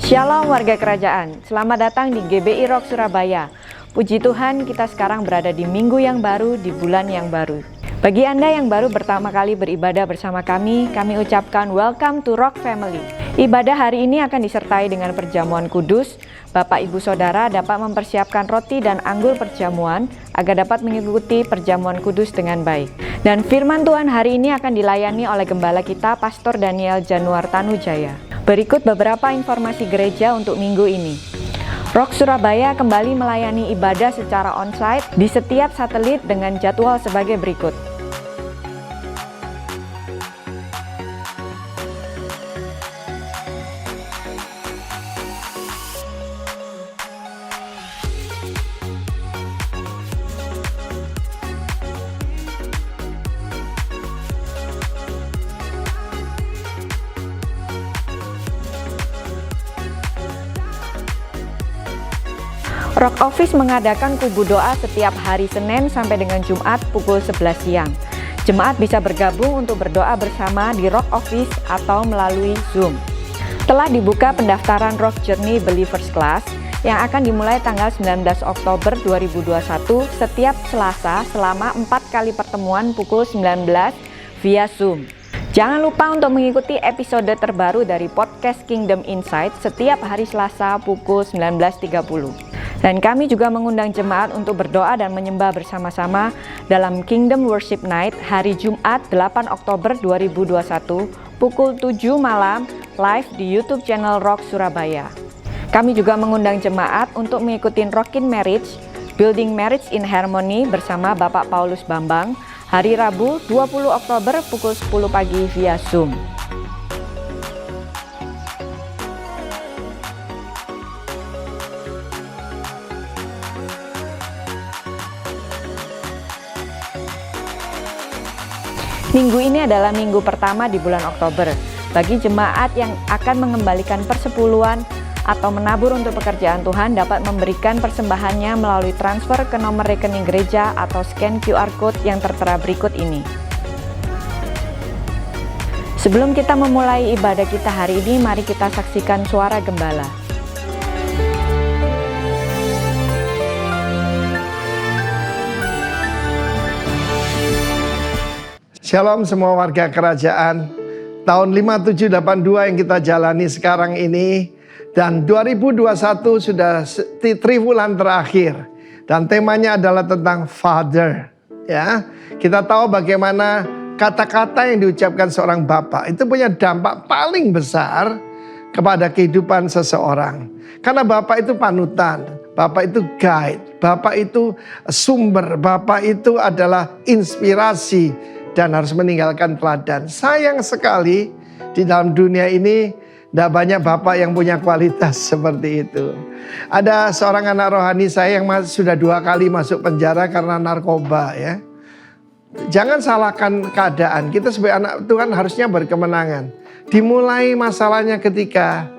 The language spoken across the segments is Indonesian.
Shalom warga kerajaan, selamat datang di GBI Rock Surabaya. Puji Tuhan, kita sekarang berada di minggu yang baru, di bulan yang baru. Bagi Anda yang baru pertama kali beribadah bersama kami ucapkan welcome to Rock Family. Ibadah hari ini akan disertai dengan perjamuan kudus. Bapak Ibu Saudara dapat mempersiapkan roti dan anggur perjamuan agar dapat mengikuti perjamuan kudus dengan baik. Dan firman Tuhan hari ini akan dilayani oleh Gembala kita, Pastor Daniel Januar Tanujaya. Berikut beberapa informasi gereja untuk minggu ini. Rock Surabaya kembali melayani ibadah secara onsite di setiap satelit dengan jadwal sebagai berikut. Rock Office mengadakan kubu doa setiap hari Senin sampai dengan Jumat pukul 11 siang. Jemaat bisa bergabung untuk berdoa bersama di Rock Office atau melalui Zoom. Telah dibuka pendaftaran Rock Journey Believers Class yang akan dimulai tanggal 19 Oktober 2021 setiap Selasa selama 4 kali pertemuan pukul 19 via Zoom. Jangan lupa untuk mengikuti episode terbaru dari podcast Kingdom Insight setiap hari Selasa pukul 19.30. Dan kami juga mengundang jemaat untuk berdoa dan menyembah bersama-sama dalam Kingdom Worship Night hari Jumat 8 Oktober 2021 pukul 7 malam live di YouTube channel Rock Surabaya. Kami juga mengundang jemaat untuk mengikuti Rockin Marriage, Building Marriage in Harmony bersama Bapak Paulus Bambang hari Rabu 20 Oktober pukul 10 pagi via Zoom. Minggu ini adalah minggu pertama di bulan Oktober. Bagi jemaat yang akan mengembalikan persepuluhan atau menabur untuk pekerjaan Tuhan dapat memberikan persembahannya melalui transfer ke nomor rekening gereja atau scan QR Code yang tertera berikut ini. Sebelum kita memulai ibadah kita hari ini, mari kita saksikan suara gembala. Shalom semua warga kerajaan. Tahun 5782 yang kita jalani sekarang ini, dan 2021 sudah triwulan terakhir, dan temanya adalah tentang Father. Ya, kita tahu bagaimana kata-kata yang diucapkan seorang bapak itu punya dampak paling besar kepada kehidupan seseorang. Karena bapak itu panutan, bapak itu guide, bapak itu sumber, bapak itu adalah inspirasi dan harus meninggalkan teladan. Sayang sekali di dalam dunia ini tidak banyak bapak yang punya kualitas seperti itu. Ada seorang anak rohani saya yang sudah 2 kali masuk penjara karena narkoba ya. Jangan salahkan keadaan. Kita sebagai anak Tuhan harusnya berkemenangan. Dimulai masalahnya ketika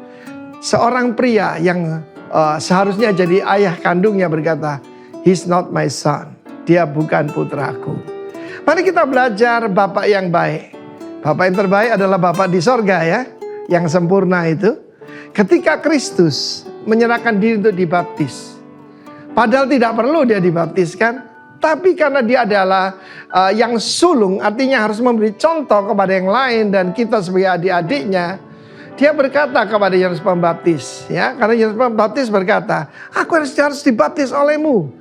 seorang pria yang seharusnya jadi ayah kandungnya berkata, "He's not my son." Dia bukan putraku. Mari kita belajar bapak yang baik. Bapak yang terbaik adalah bapak di sorga ya, yang sempurna itu. Ketika Kristus menyerahkan diri untuk dibaptis, padahal tidak perlu dia dibaptiskan, tapi karena dia adalah yang sulung, artinya harus memberi contoh kepada yang lain dan kita sebagai adik-adiknya, dia berkata kepada Yohanes Pembaptis, ya, karena Yohanes Pembaptis berkata, "Aku harus dibaptis olehmu.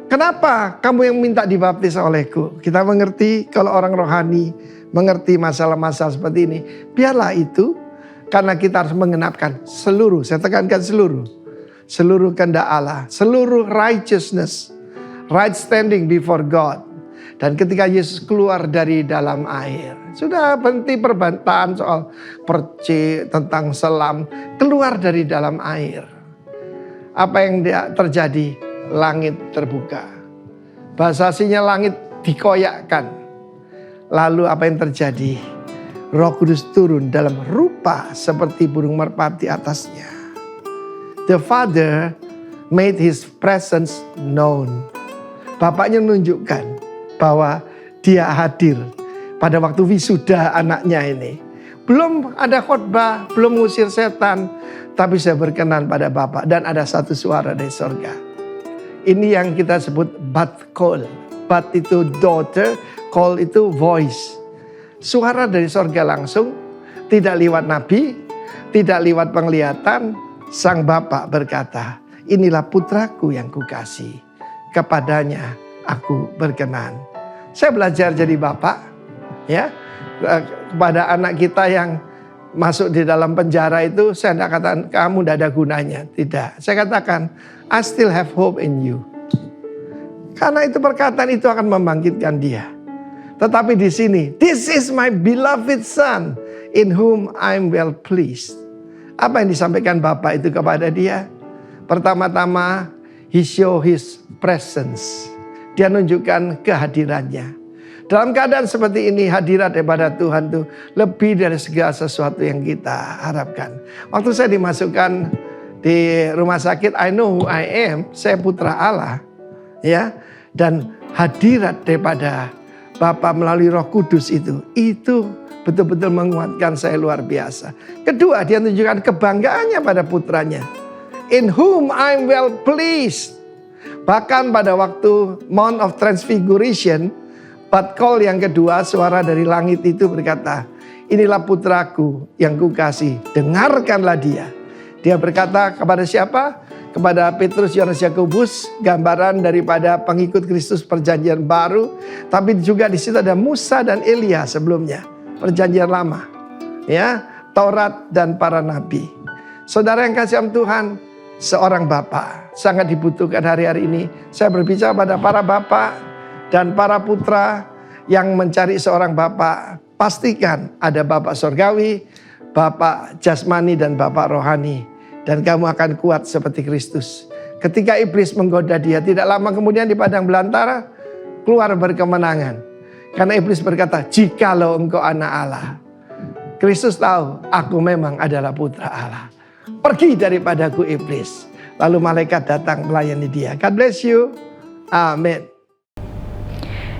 Kenapa kamu yang minta dibaptis olehku?" Kita mengerti kalau orang rohani mengerti masalah-masalah seperti ini. Biarlah itu, karena kita harus mengenapkan seluruh, saya tekankan seluruh kehendak Allah, seluruh righteousness, right standing before God. Dan ketika Yesus keluar dari dalam air, sudah berhenti perbantahan soal percik, tentang selam, keluar dari dalam air. Apa yang terjadi? Langit terbuka. Bahasa aslinya langit dikoyakkan. Lalu apa yang terjadi? Roh Kudus turun dalam rupa seperti burung merpati atasnya. The Father made His presence known. Bapaknya menunjukkan bahwa dia hadir pada waktu wisuda anaknya ini. Belum ada khotbah, belum ngusir setan, tapi saya berkenan pada Bapa dan ada satu suara dari sorga. Ini yang kita sebut bat call. Bat itu daughter, call itu voice. Suara dari sorga langsung, tidak lewat nabi, tidak lewat penglihatan. Sang Bapa berkata, inilah putraku yang kukasih, kepadanya aku berkenan. Saya belajar jadi bapak, ya, kepada anak kita yang masuk di dalam penjara itu, saya tidak katakan kamu tidak ada gunanya. Tidak, saya katakan I still have hope in you. Karena itu perkataan itu akan membangkitkan dia. Tetapi di sini, this is my beloved son in whom I'm well pleased. Apa yang disampaikan Bapak itu kepada dia? Pertama-tama, he show his presence. Dia nunjukkan kehadirannya. Dalam keadaan seperti ini, hadirat daripada Tuhan itu lebih dari segala sesuatu yang kita harapkan. Waktu saya dimasukkan di rumah sakit, I know who I am, saya putra Allah. Ya, dan hadirat daripada Bapa melalui Roh Kudus itu betul-betul menguatkan saya luar biasa. Kedua, dia tunjukkan kebanggaannya pada putranya. In whom I'm well pleased. Bahkan pada waktu Mount of Transfiguration, bat call yang kedua, suara dari langit itu berkata, inilah putraku yang kukasih, dengarkanlah dia. Dia berkata kepada siapa? Kepada Petrus, Yohanes, Yakobus, gambaran daripada pengikut Kristus perjanjian baru. Tapi juga di situ ada Musa dan Elia sebelumnya, perjanjian lama, ya, Taurat dan para nabi. Saudara yang kasih Tuhan, seorang bapak sangat dibutuhkan hari-hari ini. Saya berbicara pada para bapak dan para putra yang mencari seorang bapak. Pastikan ada bapak surgawi, bapak jasmani dan bapak rohani. Dan kamu akan kuat seperti Kristus. Ketika iblis menggoda dia, tidak lama kemudian di padang belantara, keluar berkemenangan. Karena iblis berkata, jikalau engkau anak Allah. Kristus tahu, aku memang adalah putra Allah. Pergi daripadaku iblis. Lalu malaikat datang melayani dia. God bless you. Amin.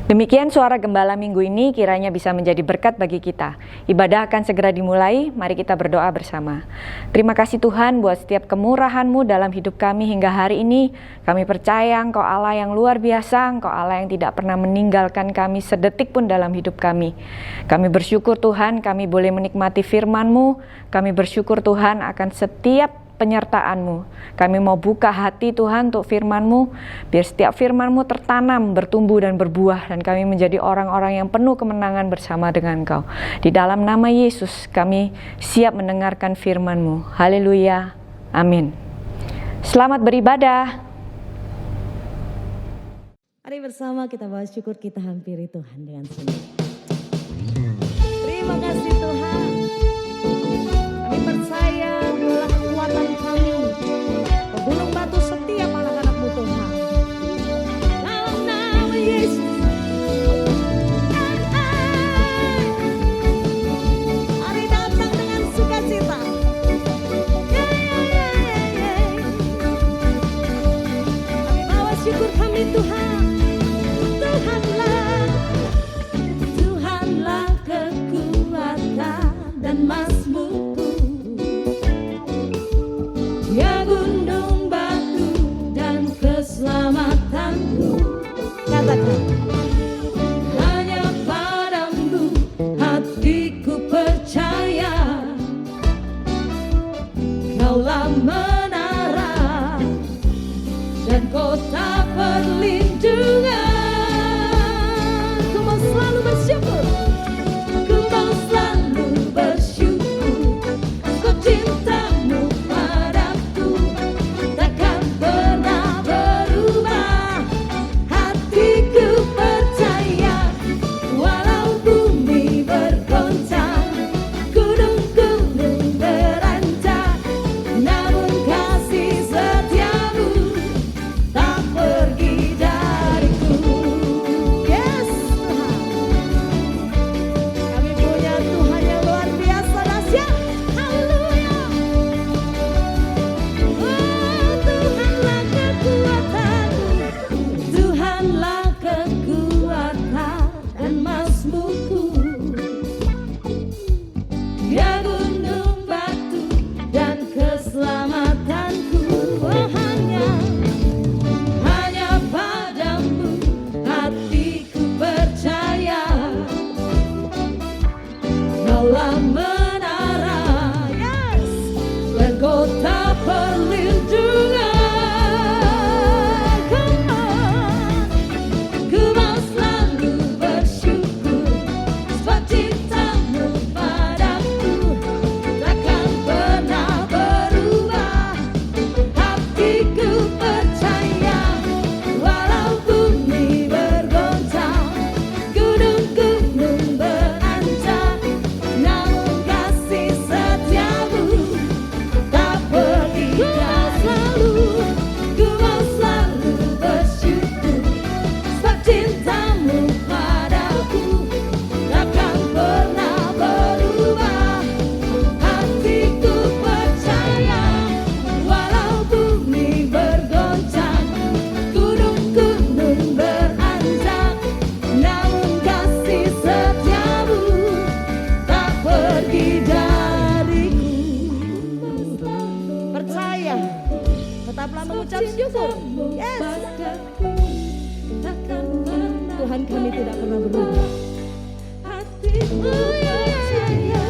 Demikian suara gembala minggu ini kiranya bisa menjadi berkat bagi kita. Ibadah akan segera dimulai, mari kita berdoa bersama. Terima kasih Tuhan buat setiap kemurahan-Mu dalam hidup kami hingga hari ini. Kami percaya Engkau Allah yang luar biasa, Engkau Allah yang tidak pernah meninggalkan kami sedetik pun dalam hidup kami. Kami bersyukur Tuhan, kami boleh menikmati firman-Mu. Kami bersyukur Tuhan akan setiap penyertaan-Mu. Kami mau buka hati Tuhan untuk firman-Mu, biar setiap firman-Mu tertanam, bertumbuh dan berbuah, dan kami menjadi orang-orang yang penuh kemenangan bersama dengan Engkau. Di dalam nama Yesus kami siap mendengarkan firman-Mu. Haleluya. Amin. Selamat beribadah. Mari bersama kita bawa syukur, kita hampiri Tuhan dengan senyum. Terima kasih Tuhan. Kami percaya Engkaulah kekuatan kami. Gunung batu setiap anak-anak-Mu Tuhan. Dalam nama Yesus. Mari datang dengan sukacita. Kami bawa syukur kami Tuhan. Tuhanlah kekuatan. syukur. Yes. Tuhan kami tidak pernah berubah. Hatiku percaya,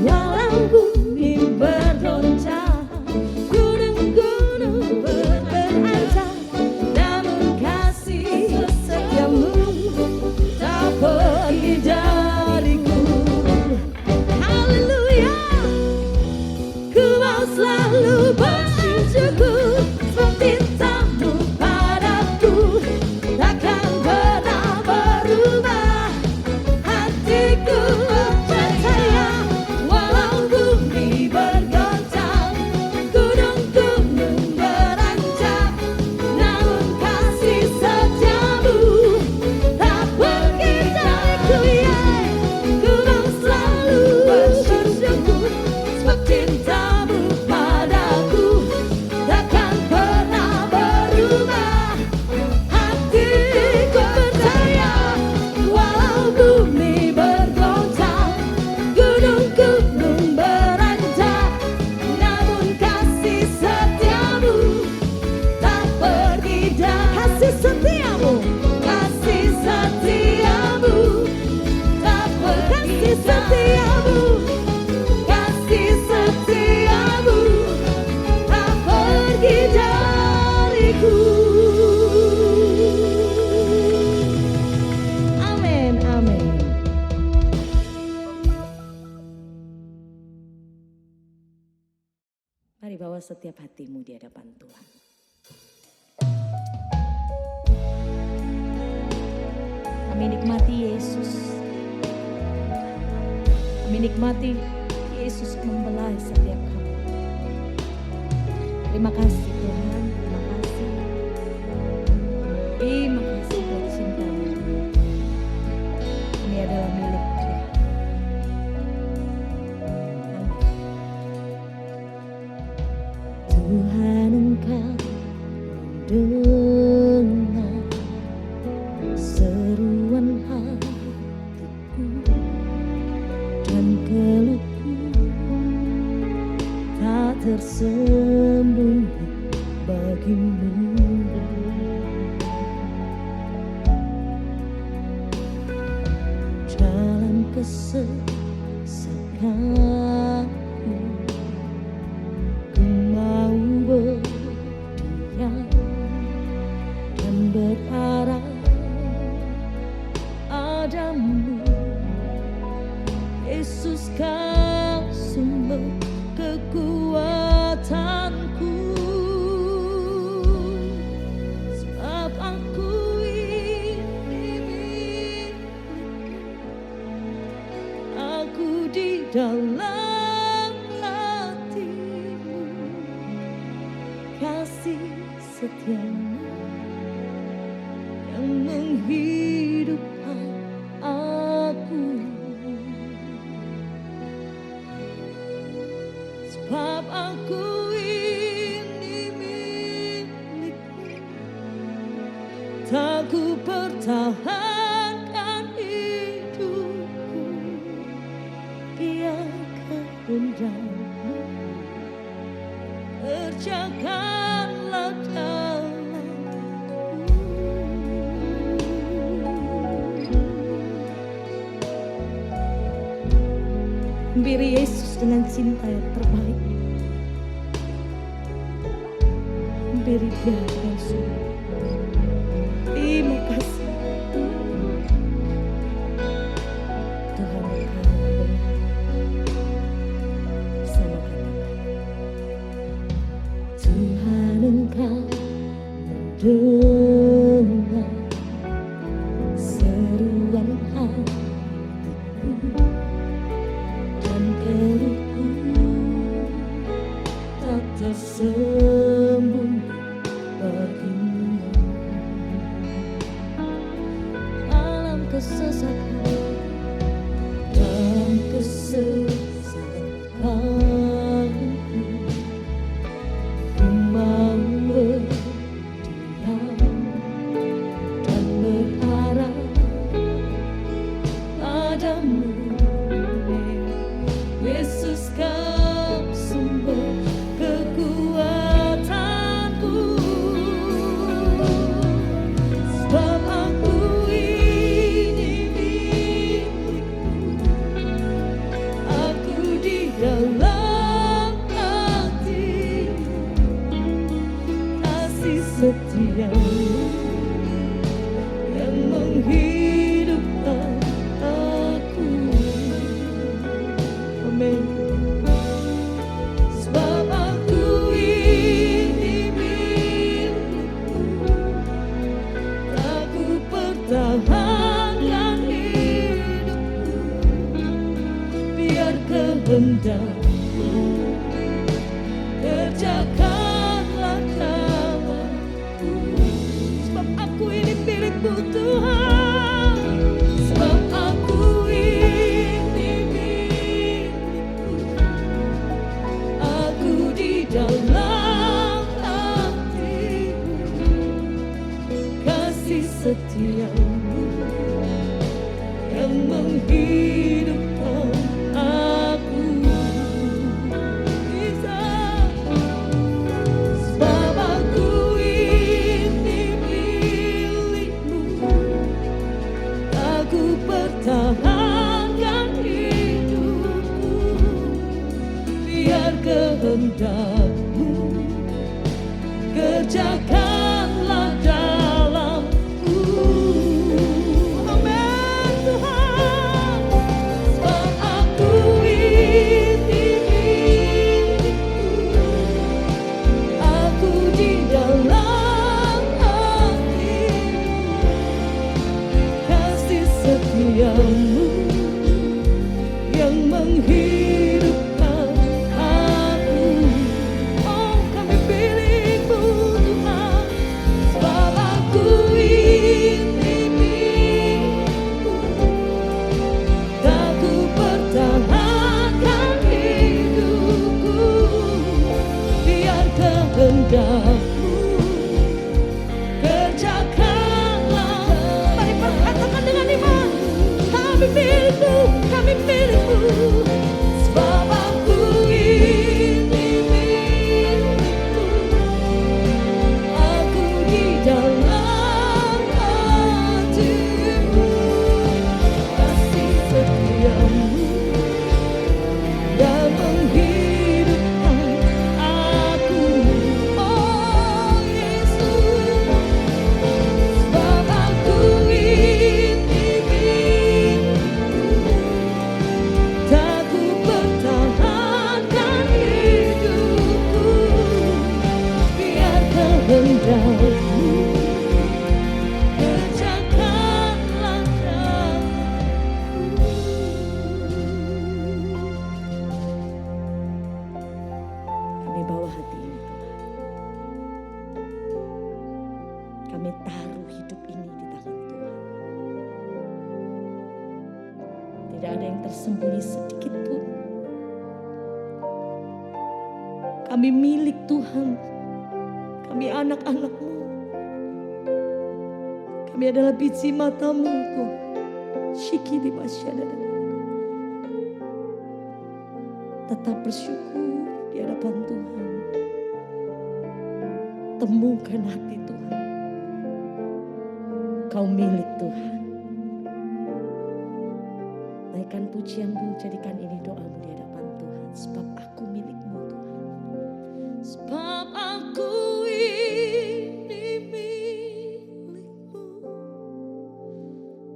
walau bumi bergoncang, gunung-gunung berancam, namun kasih setiamu tak pergi dariku. Haleluya, ku mau selalu bersyukur sebab cintamu padaku takkan pernah berubah. Hatiku percaya, walau bumi bergoncang, gunung-gunung berancam, namun kasih setiamu tak pergi dariku. Ku mau selalu bersyukur sebab cintamu padaku takkan pernah berubah. Hatiku percaya, walau bumi bergoncang, gunung-gunung berancam, namun kasih setiamu tak pergi dan kasih setiamu tak pergi, kasih setiamu tak pergi dariku. Amin, amin. Mari bawa setiap hatimu di hadapan Tuhan. Kami nikmati Yesus. Kami nikmati Yesus membelai setiap kami. Terima kasih Tuhan, terima kasih. Terima kasih buat cintamu. Kami adalah milik Tuhan. Amin. Tuhan Engkau mendengar seruan hatiku dan keluhku tak tersembunyi bagimu. Dalam kesesakanku ku mau berdiam dan berharap padamu. Yesus, kau sumber kekuatanku, sebab aku ini milikmu. Aku di dalam hatimu, kasih setiamu yang menghidupkan aku. Sebab aku ini milikmu, tak ku pertahankan hidupku, biarkan rendamu kerjakanlah dalamku. Beri Yesus dengan cinta yang terbaik. Beri Dia dengan sungguh. Terima kasih Tuhan, Engkau bersama kami. Tuhan, Engkau mendengar seruan hatiku dan keluhku tak tersembunyi bagimu. Dalam kesesakan, dalam kesesakanku, ku mau berdiam dan berharap padamu. Yesus, kau sumber kekuatanku, kehendak-Mu. Kerjakanlah dalamku, sebab aku ini milik-Mu Tuhan. Sebab aku ini milik-Mu. Aku di dalam hati-Mu. Kasih setia-Mu yang menghidupkan aku. Sebab aku ini milik-Mu. Aku pertahankan hidupku, biar kehendak-Mu kerjakanlah dalamku. Amin Tuhan. Sebab aku ini milik-Mu. Aku di dalam hati-Mu. Kasih setia-Mu yang menghidupkan aku. Oh, kami milik-Mu Tuhan. Sebab aku ini milik-Mu. Aku pertahankan hidupku, biar kehendak-Mu kerjakanlah. Mari perkatakan dengan iman. Kami milik-Mu, kami milik-Mu. Sebab aku ini milik-Mu. Aku di dalam hati-Mu. Kasih setia-Mu yang menghidupkan aku. Oh Yesus. Sebab aku ini milik-Mu. Aku pertahankan hidupku, biar kehendak-Mu kerjakanlah dalamku. Kami bawa hati ini Tuhan. Kami taruh hidup ini di tangan Tuhan. Tidak ada yang tersembunyi sedikit pun. Kami milik Tuhan. Kami anak-anak-Mu. Kami adalah biji mata-Mu Tuhan. Shikili masyadada. Tetap bersyukur di hadapan Tuhan. Temukan hati Tuhan. Kau milik Tuhan. Naikkan pujian-Mu, jadikan ini doa-Mu di hadapan Tuhan. Sebab aku milik-Mu Tuhan. Sebab aku ini milik-Mu.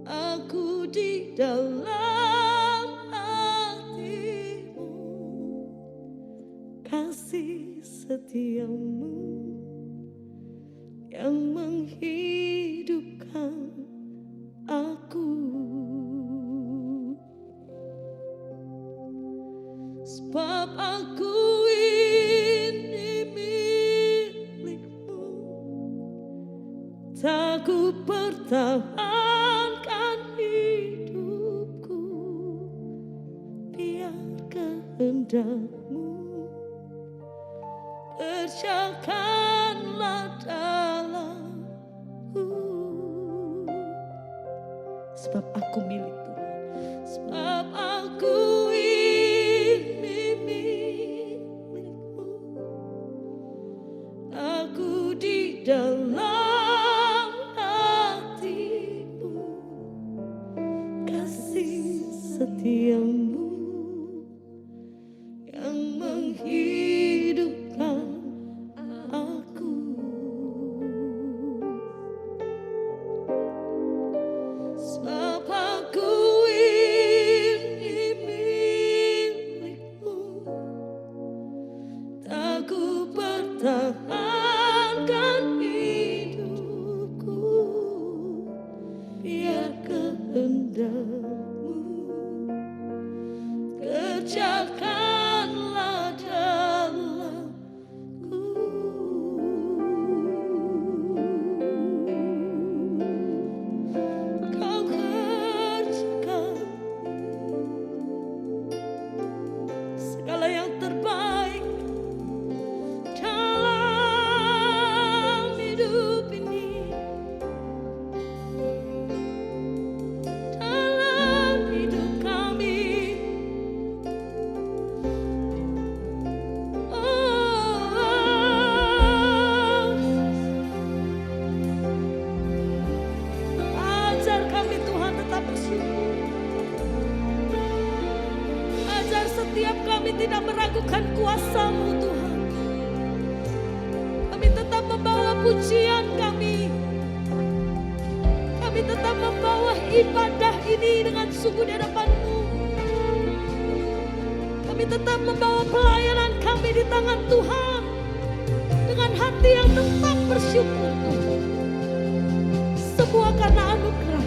Aku di dalam hati-Mu. Kasih setia-Mu yang menghidupkan aku. Sebab aku ini milik-Mu. Aku pertahankan hidupku, biar kehendak-Mu kerjakanlah dalamku. Sebab aku milik Tuhan. Sebab aku ini milik-Mu. Aku di dalam hati-Mu. Kasih setia-Mu yang menghidupkan aku. Sebab aku ini milik-Mu. Aku pertahankan hidupku, biar kehendak-Mu kerjakan setiap kami tidak meragukan kuasa-Mu Tuhan. Kami tetap membawa pujian kami. Kami tetap membawa ibadah ini dengan sungguh di hadapan-Mu. Kami tetap membawa pelayanan kami di tangan Tuhan. Dengan hati yang tetap bersyukur Tuhan. Semua karena anugerah.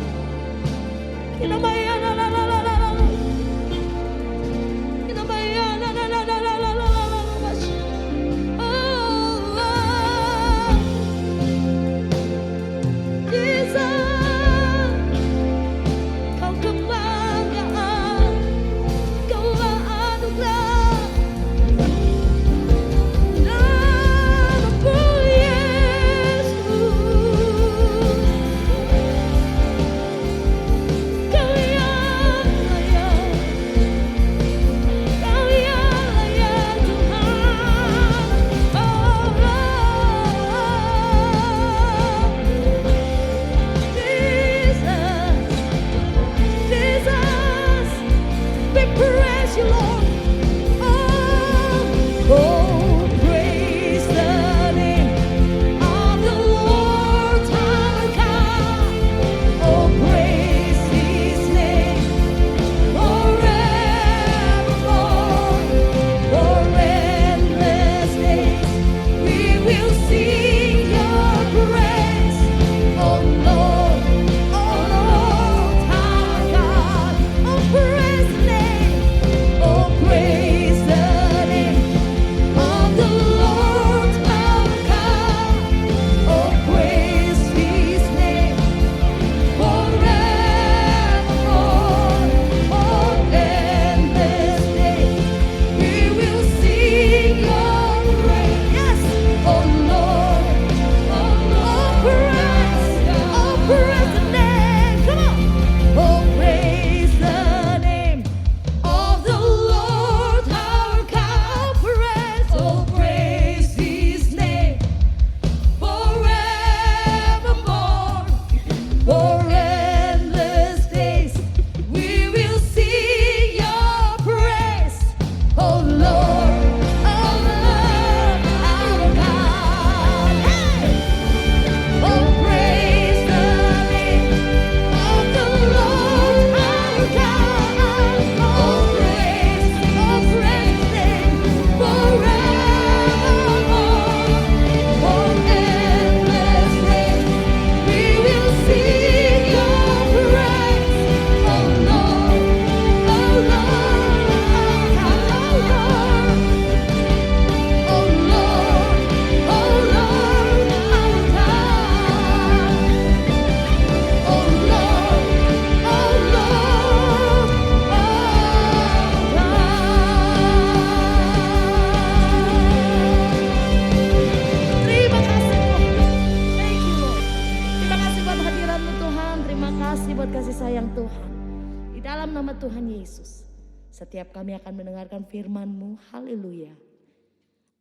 Tuhan Yesus. Setiap kami akan mendengarkan firman-Mu. Haleluya.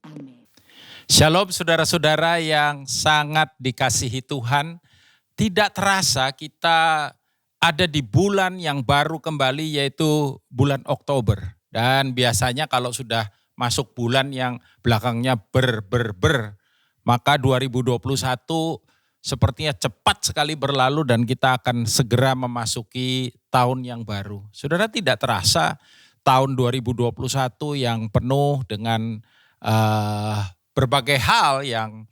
Amin. Shalom saudara-saudara yang sangat dikasihi Tuhan. Tidak terasa kita ada di bulan yang baru kembali, yaitu bulan Oktober. Dan biasanya kalau sudah masuk bulan yang belakangnya maka 2021 sepertinya cepat sekali berlalu dan kita akan segera memasuki tahun yang baru. Saudara, tidak terasa tahun 2021 yang penuh dengan berbagai hal yang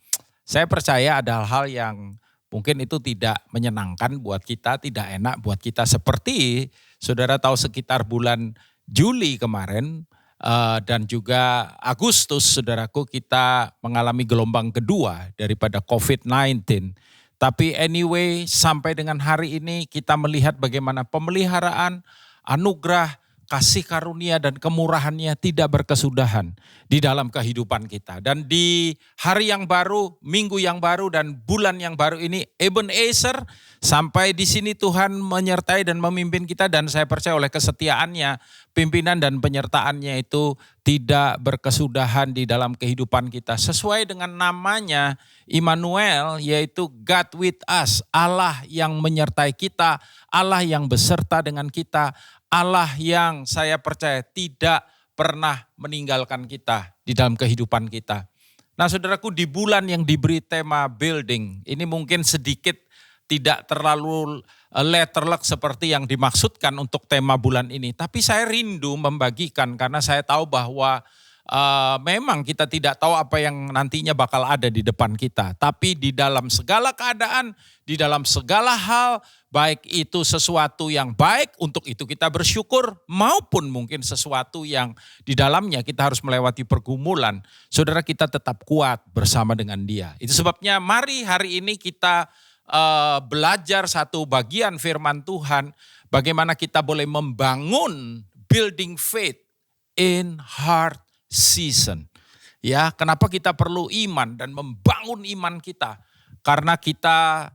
saya percaya ada hal-hal yang mungkin itu tidak menyenangkan buat kita, tidak enak buat kita. Seperti saudara tahu sekitar bulan Juli kemarin dan juga Agustus, saudaraku, kita mengalami gelombang kedua daripada COVID-19. Tapi anyway, sampai dengan hari ini kita melihat bagaimana pemeliharaan, anugerah, kasih karunia dan kemurahannya tidak berkesudahan di dalam kehidupan kita. Dan di hari yang baru, minggu yang baru dan bulan yang baru ini, Ebenezer, sampai di sini Tuhan menyertai dan memimpin kita, dan saya percaya oleh kesetiaannya, pimpinan dan penyertaannya itu tidak berkesudahan di dalam kehidupan kita. Sesuai dengan namanya Immanuel, yaitu God with us, Allah yang menyertai kita, Allah yang beserta dengan kita, Allah yang saya percaya tidak pernah meninggalkan kita di dalam kehidupan kita. Nah saudaraku, di bulan yang diberi tema building, ini mungkin sedikit tidak terlalu letterlock seperti yang dimaksudkan untuk tema bulan ini. Tapi saya rindu membagikan karena saya tahu bahwa memang kita tidak tahu apa yang nantinya bakal ada di depan kita. Tapi di dalam segala keadaan, di dalam segala hal, baik itu sesuatu yang baik, untuk itu kita bersyukur, maupun mungkin sesuatu yang di dalamnya kita harus melewati pergumulan, saudara, kita tetap kuat bersama dengan Dia. Itu sebabnya mari hari ini kita belajar satu bagian firman Tuhan, bagaimana kita boleh membangun building faith in hard season. Ya, kenapa kita perlu iman dan membangun iman kita? Karena kita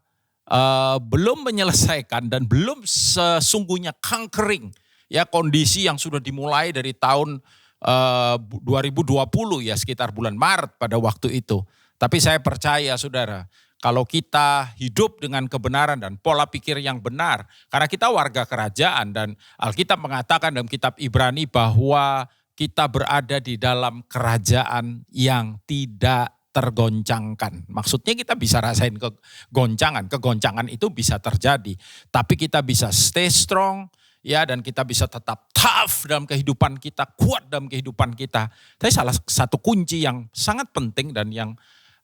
belum menyelesaikan dan belum sesungguhnya conquering ya kondisi yang sudah dimulai dari tahun 2020 ya, sekitar bulan Maret pada waktu itu. Tapi saya percaya saudara, kalau kita hidup dengan kebenaran dan pola pikir yang benar, karena kita warga kerajaan dan Alkitab mengatakan dalam kitab Ibrani bahwa kita berada di dalam kerajaan yang tidak tergoncangkan. Maksudnya kita bisa rasain kegoncangan itu bisa terjadi. Tapi kita bisa stay strong ya, dan kita bisa tetap tough dalam kehidupan kita, kuat dalam kehidupan kita. Tapi salah satu kunci yang sangat penting dan yang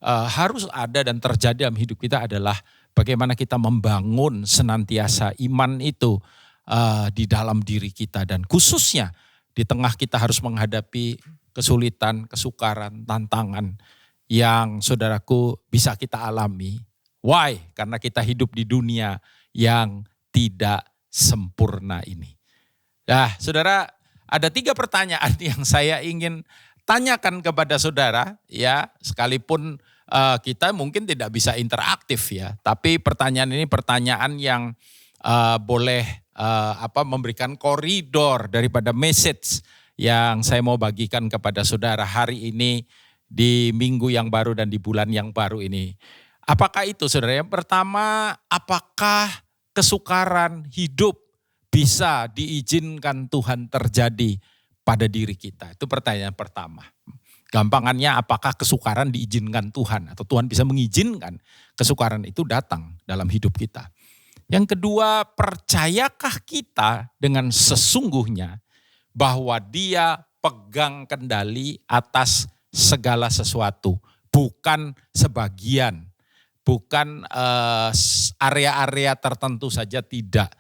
harus ada dan terjadi dalam hidup kita adalah bagaimana kita membangun senantiasa iman itu di dalam diri kita, dan khususnya di tengah kita harus menghadapi kesulitan, kesukaran, tantangan yang saudaraku bisa kita alami. Why? Karena kita hidup di dunia yang tidak sempurna ini. Nah, saudara, ada 3 pertanyaan yang saya ingin tanyakan kepada saudara ya, sekalipun kita mungkin tidak bisa interaktif ya, tapi pertanyaan ini pertanyaan yang boleh memberikan koridor daripada message yang saya mau bagikan kepada saudara hari ini di minggu yang baru dan di bulan yang baru ini. Apakah itu saudara? Yang pertama, apakah kesukaran hidup bisa diizinkan Tuhan terjadi pada diri kita? Itu pertanyaan pertama. Gampangannya, apakah kesukaran diizinkan Tuhan atau Tuhan bisa mengizinkan kesukaran itu datang dalam hidup kita? Yang kedua, percayakah kita dengan sesungguhnya bahwa Dia pegang kendali atas segala sesuatu, bukan sebagian, bukan area-area tertentu saja, tidak.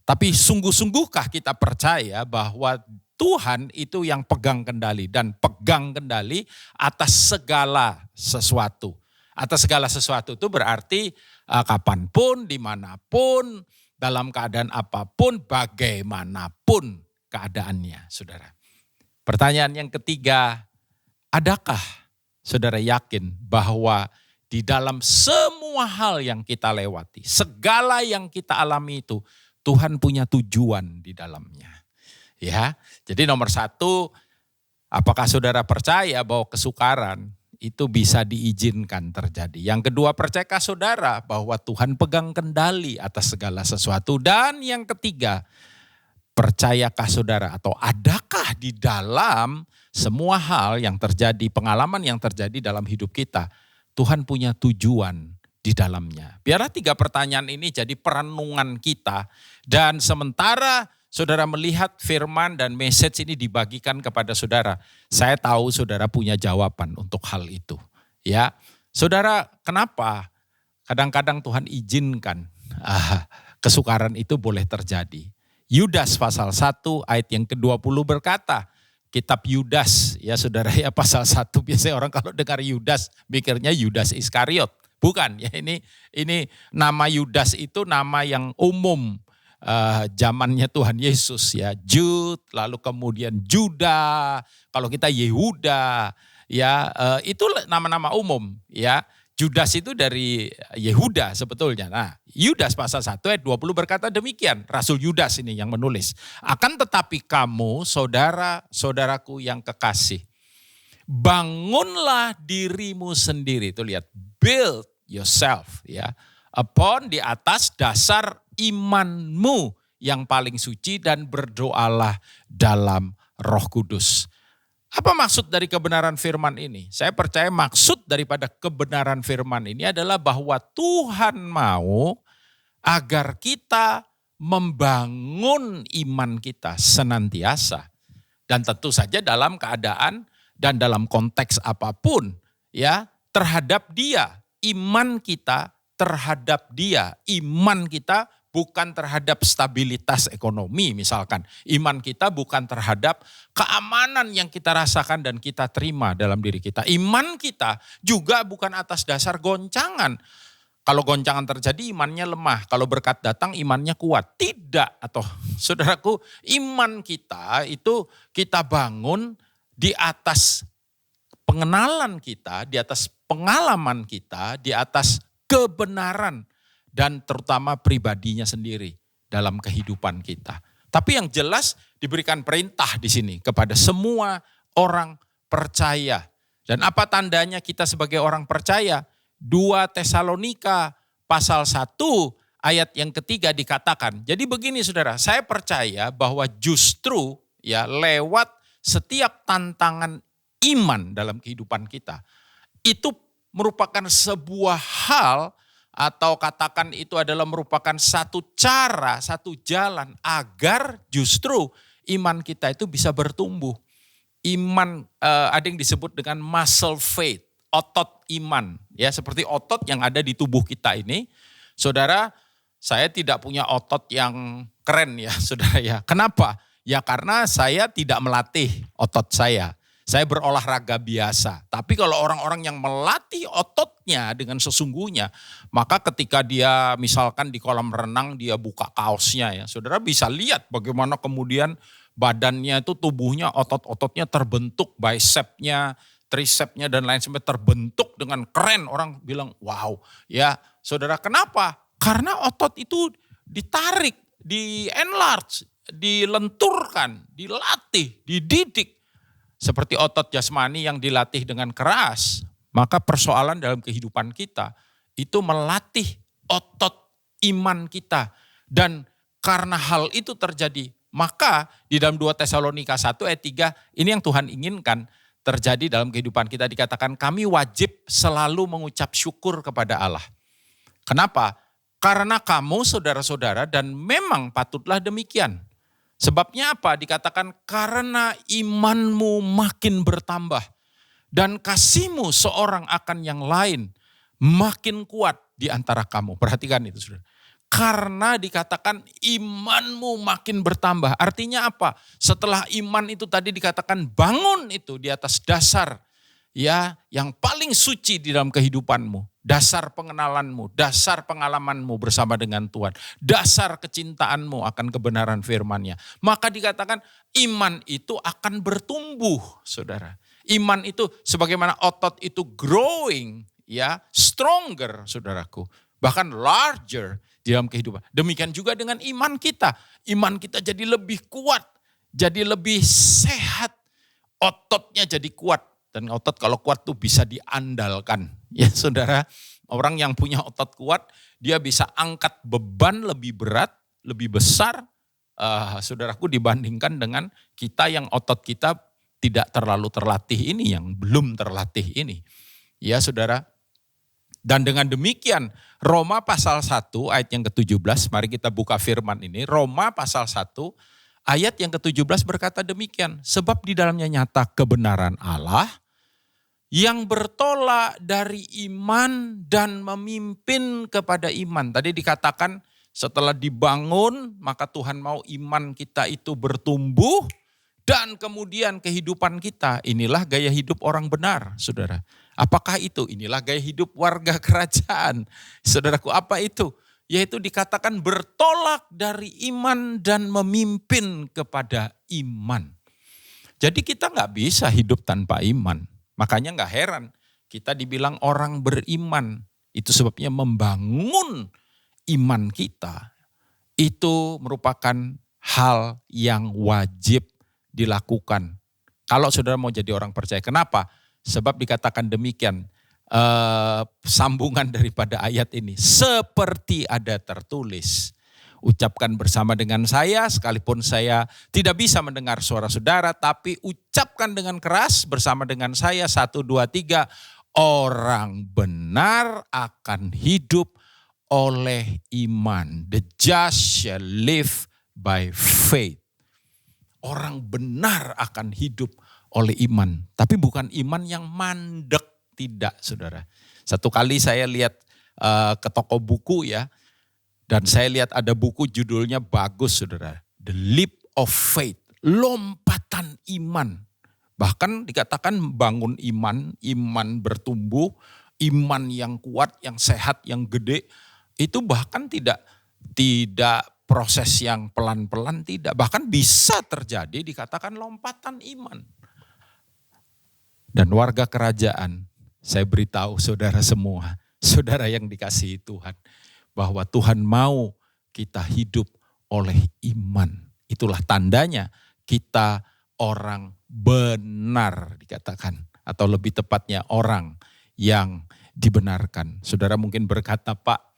Tapi sungguh-sungguhkah kita percaya bahwa Tuhan itu yang pegang kendali dan pegang kendali atas segala sesuatu. Atas segala sesuatu itu berarti kapanpun, dimanapun, dalam keadaan apapun, bagaimanapun keadaannya, saudara. Pertanyaan yang ketiga, adakah saudara yakin bahwa di dalam semua hal yang kita lewati, segala yang kita alami itu, Tuhan punya tujuan di dalamnya. Ya, jadi nomor 1, apakah saudara percaya bahwa kesukaran itu bisa diizinkan terjadi? Yang kedua, percayakah saudara bahwa Tuhan pegang kendali atas segala sesuatu? Dan yang ketiga, percayakah saudara atau adakah di dalam semua hal yang terjadi, pengalaman yang terjadi dalam hidup kita, Tuhan punya tujuan di dalamnya? Biarlah 3 pertanyaan ini jadi perenungan kita, dan sementara saudara melihat firman dan message ini dibagikan kepada saudara, saya tahu saudara punya jawaban untuk hal itu. Ya, saudara, kenapa kadang-kadang Tuhan izinkan kesukaran itu boleh terjadi? Yudas pasal 1 ayat yang ke-20 berkata, kitab Yudas ya saudara ya, pasal 1, biasanya orang kalau dengar Yudas mikirnya Yudas Iskariot. Bukan ya, ini nama Yudas itu nama yang umum. Zamannya Tuhan Yesus ya, Jud, lalu kemudian Juda, kalau kita Yehuda ya, itu nama-nama umum ya. Judas itu dari Yehuda sebetulnya. Nah, Yudas pasal 1 ayat 20 berkata demikian, Rasul Yudas ini yang menulis. Akan tetapi kamu saudara-saudaraku yang kekasih, bangunlah dirimu sendiri. Itu lihat, build yourself ya, upon, di atas dasar imanmu yang paling suci, dan berdoalah dalam Roh Kudus. Apa maksud dari kebenaran firman ini? Saya percaya maksud daripada kebenaran firman ini adalah bahwa Tuhan mau agar kita membangun iman kita senantiasa. Dan tentu saja dalam keadaan dan dalam konteks apapun ya, terhadap Dia. Iman kita terhadap Dia. Iman kita bukan terhadap stabilitas ekonomi misalkan. Iman kita bukan terhadap keamanan yang kita rasakan dan kita terima dalam diri kita. Iman kita juga bukan atas dasar goncangan. Kalau goncangan terjadi imannya lemah. Kalau berkat datang imannya kuat. Tidak. Atau saudaraku, iman kita itu kita bangun di atas pengenalan kita, di atas pengalaman kita, di atas kebenaran. Dan terutama pribadinya sendiri dalam kehidupan kita. Tapi yang jelas diberikan perintah di sini kepada semua orang percaya. Dan apa tandanya kita sebagai orang percaya? 2 Tesalonika pasal 1 ayat yang ketiga dikatakan. Jadi begini saudara, saya percaya bahwa justru ya lewat setiap tantangan iman dalam kehidupan kita. Itu merupakan sebuah hal atau katakan itu adalah merupakan satu cara, satu jalan agar justru iman kita itu bisa bertumbuh. Iman ada yang disebut dengan muscle faith, otot iman. Ya, seperti otot yang ada di tubuh kita ini. Saudara, saya tidak punya otot yang keren ya saudara ya. Kenapa? Ya karena saya tidak melatih otot saya. Saya berolahraga biasa. Tapi kalau orang-orang yang melatih ototnya dengan sesungguhnya, maka ketika dia misalkan di kolam renang dia buka kaosnya ya. Saudara bisa lihat bagaimana kemudian badannya itu tubuhnya otot-ototnya terbentuk, bicepnya, tricepnya dan lain sebagainya terbentuk dengan keren. Orang bilang wow ya saudara, kenapa? Karena otot itu ditarik, di-enlarge, dilenturkan, dilatih, dididik. Seperti otot jasmani yang dilatih dengan keras, maka persoalan dalam kehidupan kita itu melatih otot iman kita. Dan karena hal itu terjadi, maka di dalam 2 Tesalonika 1 ayat 3, ini yang Tuhan inginkan terjadi dalam kehidupan kita. Dikatakan kami wajib selalu mengucap syukur kepada Allah. Kenapa? Karena kamu saudara-saudara dan memang patutlah demikian. Sebabnya apa? Dikatakan karena imanmu makin bertambah dan kasihmu seorang akan yang lain makin kuat di antara kamu. Perhatikan itu saudara. Karena dikatakan imanmu makin bertambah. Artinya apa? Setelah iman itu tadi dikatakan bangun itu di atas dasar ya yang paling suci di dalam kehidupanmu. Dasar pengenalanmu, dasar pengalamanmu bersama dengan Tuhan. Dasar kecintaanmu akan kebenaran firman-Nya. Maka dikatakan iman itu akan bertumbuh, saudara. Iman itu sebagaimana otot itu growing, ya, stronger, saudaraku. Bahkan larger di dalam kehidupan. Demikian juga dengan iman kita. Iman kita jadi lebih kuat, jadi lebih sehat. Ototnya jadi kuat. Dan otot kalau kuat tuh bisa diandalkan. Ya saudara, orang yang punya otot kuat, dia bisa angkat beban lebih berat, lebih besar. Saudaraku dibandingkan dengan kita yang otot kita tidak terlalu terlatih ini, yang belum terlatih ini. Ya saudara, dan dengan demikian Roma pasal 1 ayat yang ke-17, mari kita buka firman ini. Roma pasal 1 ayat yang ke-17 berkata demikian. Sebab di dalamnya nyata kebenaran Allah yang bertolak dari iman dan memimpin kepada iman. Tadi dikatakan setelah dibangun maka Tuhan mau iman kita itu bertumbuh dan kemudian kehidupan kita. Inilah gaya hidup orang benar, saudara. Apakah itu? Inilah gaya hidup warga kerajaan. Saudaraku, apa itu? Yaitu dikatakan bertolak dari iman dan memimpin kepada iman. Jadi kita gak bisa hidup tanpa iman. Makanya gak heran kita dibilang orang beriman. Itu sebabnya membangun iman kita. Itu merupakan hal yang wajib dilakukan. Kalau saudara mau jadi orang percaya. Kenapa? Sebab dikatakan demikian. Sambungan daripada ayat ini. Seperti ada tertulis. ucapkan bersama dengan saya, sekalipun saya tidak bisa mendengar suara saudara, tapi ucapkan dengan keras bersama dengan saya, 1, 2, 3, orang benar akan hidup oleh iman. The just shall live by faith. Orang benar akan hidup oleh iman. Tapi bukan iman yang mandek, tidak saudara. Satu kali saya lihat ke toko buku ya, dan saya lihat ada buku judulnya bagus saudara. The Leap of Faith, lompatan iman. Bahkan dikatakan bangun iman, iman bertumbuh, iman yang kuat, yang sehat, yang gede. Itu bahkan tidak proses yang pelan-pelan, tidak. Bahkan bisa terjadi dikatakan lompatan iman. Dan warga kerajaan, saya beritahu saudara semua, saudara yang dikasihi Tuhan, bahwa Tuhan mau kita hidup oleh iman. Itulah tandanya kita orang benar dikatakan. Atau lebih tepatnya orang yang dibenarkan. Saudara mungkin berkata, Pak,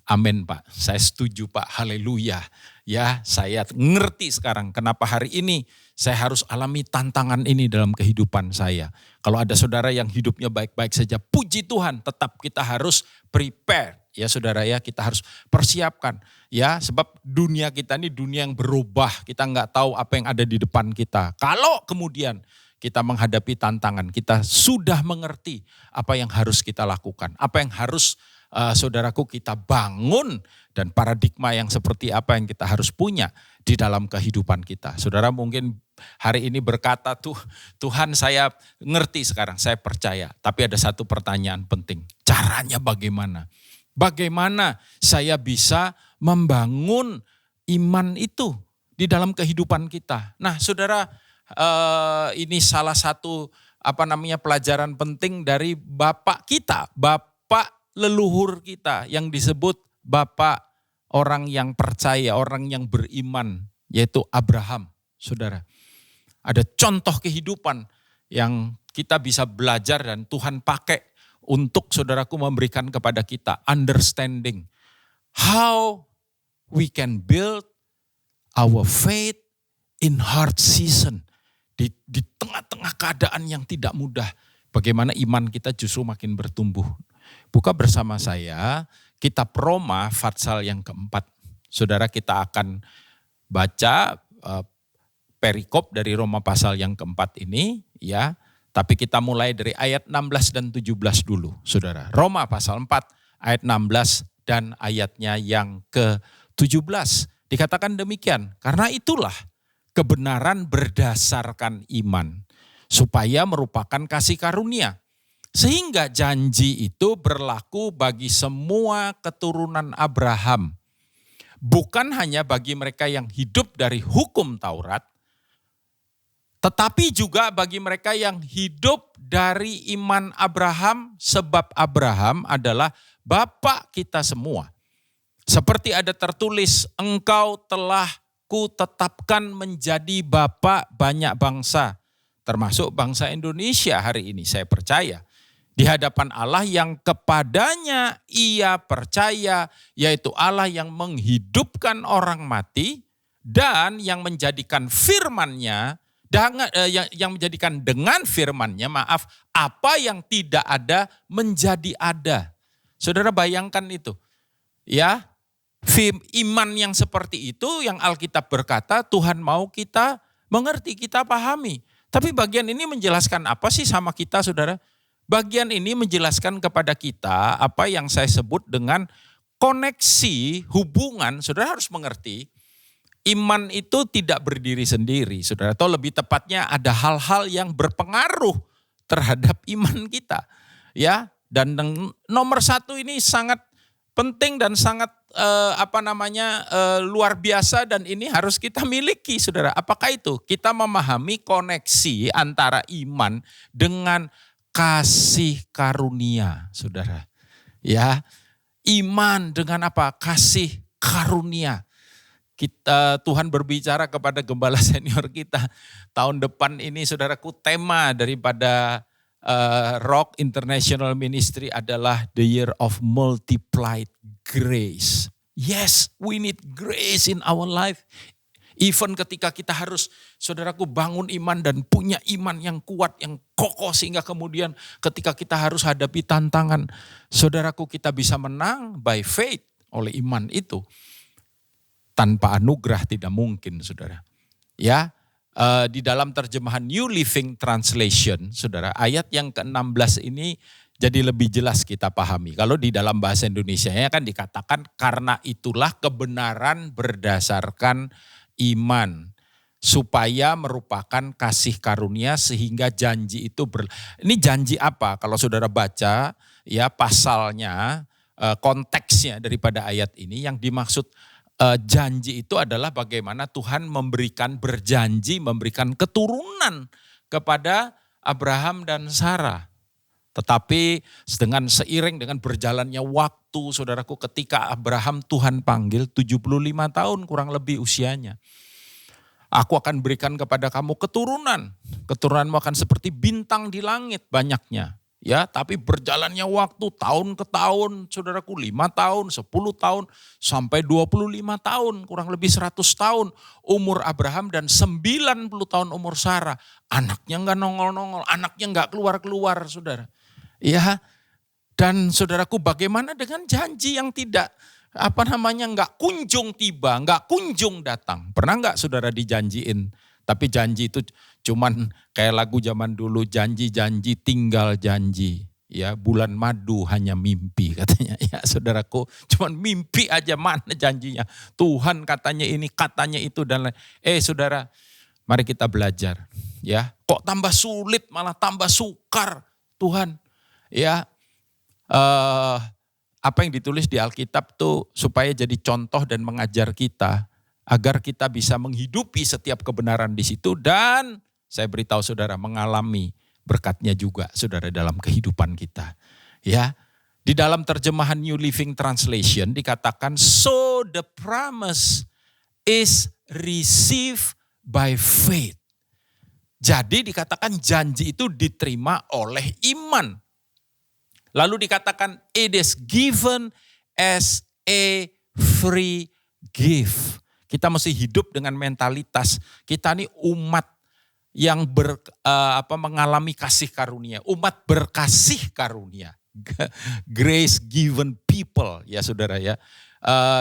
amin Pak, saya setuju Pak, haleluya. Ya, saya ngerti sekarang kenapa hari ini saya harus alami tantangan ini dalam kehidupan saya. Kalau ada saudara yang hidupnya baik-baik saja, puji Tuhan, tetap kita harus prepare. Ya saudara ya, kita harus persiapkan. Ya, sebab dunia kita ini dunia yang berubah. Kita nggak tahu apa yang ada di depan kita. Kalau kemudian kita menghadapi tantangan, kita sudah mengerti apa yang harus kita lakukan. Apa yang harus saudaraku kita bangun dan paradigma yang seperti apa yang kita harus punya di dalam kehidupan kita. Saudara mungkin hari ini berkata, Tuhan saya ngerti sekarang, saya percaya. Tapi ada satu pertanyaan penting, caranya bagaimana? Bagaimana saya bisa membangun iman itu di dalam kehidupan kita? Nah saudara, ini salah satu pelajaran penting dari Bapak kita, Bapak leluhur kita yang disebut Bapak orang yang percaya, orang yang beriman, yaitu Abraham, saudara. Ada contoh kehidupan yang kita bisa belajar dan Tuhan pakai untuk saudaraku memberikan kepada kita understanding how we can build our faith in hard season. Di tengah-tengah keadaan yang tidak mudah, bagaimana iman kita justru makin bertumbuh. Buka bersama saya kitab Roma Fatsal yang keempat. Saudara, kita akan baca perikop dari Roma pasal yang keempat ini ya. Tapi kita mulai dari ayat 16 dan 17 dulu, saudara. Roma pasal 4 ayat 16 dan ayatnya yang ke-17. Dikatakan demikian, karena itulah kebenaran berdasarkan iman, supaya merupakan kasih karunia. Sehingga janji itu berlaku bagi semua keturunan Abraham. Bukan hanya bagi mereka yang hidup dari hukum Taurat, tetapi juga bagi mereka yang hidup dari iman Abraham, sebab Abraham adalah Bapak kita semua. Seperti ada tertulis, engkau telah kutetapkan menjadi Bapak banyak bangsa, termasuk bangsa Indonesia hari ini, saya percaya. Di hadapan Allah yang kepadanya ia percaya, yaitu Allah yang menghidupkan orang mati dan yang menjadikan firman-Nya, yang menjadikan dengan firman-Nya, apa yang tidak ada menjadi ada. Saudara bayangkan itu. Ya, iman yang seperti itu yang Alkitab berkata Tuhan mau kita mengerti, kita pahami. Tapi bagian ini menjelaskan apa sih sama kita saudara? Bagian ini menjelaskan kepada kita apa yang saya sebut dengan koneksi hubungan. Saudara harus mengerti. Iman itu tidak berdiri sendiri, saudara. Atau lebih tepatnya ada hal-hal yang berpengaruh terhadap iman kita. Ya, dan nomor satu ini sangat penting dan sangat luar biasa dan ini harus kita miliki, saudara. Apakah itu? Kita memahami koneksi antara iman dengan kasih karunia, saudara. Ya, iman dengan apa? Kasih karunia. Tuhan berbicara kepada gembala senior kita tahun depan ini, saudaraku, tema daripada Rock International Ministry adalah The Year of Multiplied Grace. Yes, we need grace in our life. Even ketika kita harus, saudaraku, bangun iman dan punya iman yang kuat, yang kokoh, sehingga kemudian ketika kita harus hadapi tantangan, saudaraku, kita bisa menang by faith oleh iman itu. Tanpa anugerah tidak mungkin, saudara. Ya, di dalam terjemahan New Living Translation, saudara, ayat yang ke-16 ini jadi lebih jelas kita pahami. Kalau di dalam bahasa Indonesianya kan dikatakan, karena itulah kebenaran berdasarkan iman, supaya merupakan kasih karunia sehingga janji itu Ini janji apa? Kalau saudara baca ya pasalnya, konteksnya daripada ayat ini, yang dimaksud janji itu adalah bagaimana Tuhan berjanji memberikan keturunan kepada Abraham dan Sarah. Tetapi seiring dengan berjalannya waktu, saudaraku, ketika Abraham Tuhan panggil 75 tahun kurang lebih usianya. Aku akan berikan kepada kamu keturunan. Keturunanmu akan seperti bintang di langit banyaknya. Ya, tapi berjalannya waktu tahun ke tahun, saudaraku, 5 tahun, 10 tahun, sampai 25 tahun, kurang lebih 100 tahun umur Abraham dan 90 tahun umur Sarah. Anaknya enggak nongol-nongol, anaknya enggak keluar-keluar, saudara. Ya, dan saudaraku, bagaimana dengan janji yang tidak enggak kunjung tiba, enggak kunjung datang. Pernah enggak saudara dijanjiin? Tapi janji itu cuman kayak lagu zaman dulu, janji-janji tinggal janji. Ya, bulan madu hanya mimpi katanya. Ya saudaraku, cuman mimpi aja, mana janjinya. Tuhan katanya ini, katanya itu dan lain. Saudara, mari kita belajar. Ya, kok tambah sulit malah tambah sukar Tuhan. Ya, apa yang ditulis di Alkitab tuh supaya jadi contoh dan mengajar kita, agar kita bisa menghidupi setiap kebenaran di situ, dan saya beritahu saudara, mengalami berkatnya juga saudara dalam kehidupan kita. Ya, di dalam terjemahan New Living Translation dikatakan, so the promise is received by faith. Jadi dikatakan janji itu diterima oleh iman. Lalu dikatakan it is given as a free gift. Kita mesti hidup dengan mentalitas kita nih umat yang mengalami kasih karunia, umat berkasih karunia, grace given people, ya saudara ya.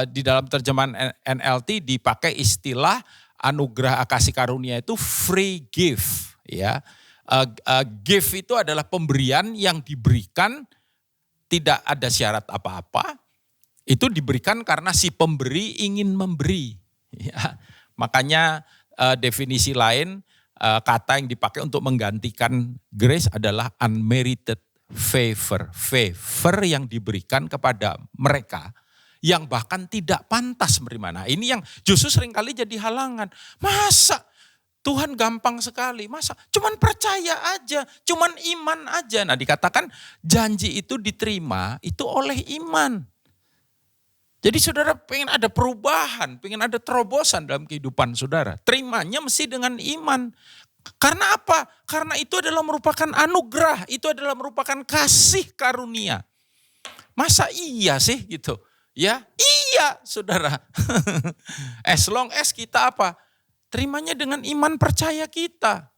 Di dalam terjemahan NLT dipakai istilah anugerah kasih karunia itu free gift, ya. Gift itu adalah pemberian yang diberikan tidak ada syarat apa-apa, itu diberikan karena si pemberi ingin memberi. Ya, makanya definisi lain, kata yang dipakai untuk menggantikan grace adalah unmerited favor. Favor yang diberikan kepada mereka yang bahkan tidak pantas menerima. Nah, ini yang justru seringkali jadi halangan. Masa Tuhan gampang sekali, masa cuman percaya aja, cuman iman aja. Nah, dikatakan janji itu diterima itu oleh iman. Jadi saudara pengen ada perubahan, pengen ada terobosan dalam kehidupan saudara. Terimanya mesti dengan iman. Karena apa? Karena itu adalah merupakan anugerah, itu adalah merupakan kasih karunia. Masa iya sih gitu? Ya, iya saudara. As long as kita apa? Terimanya dengan iman percaya kita.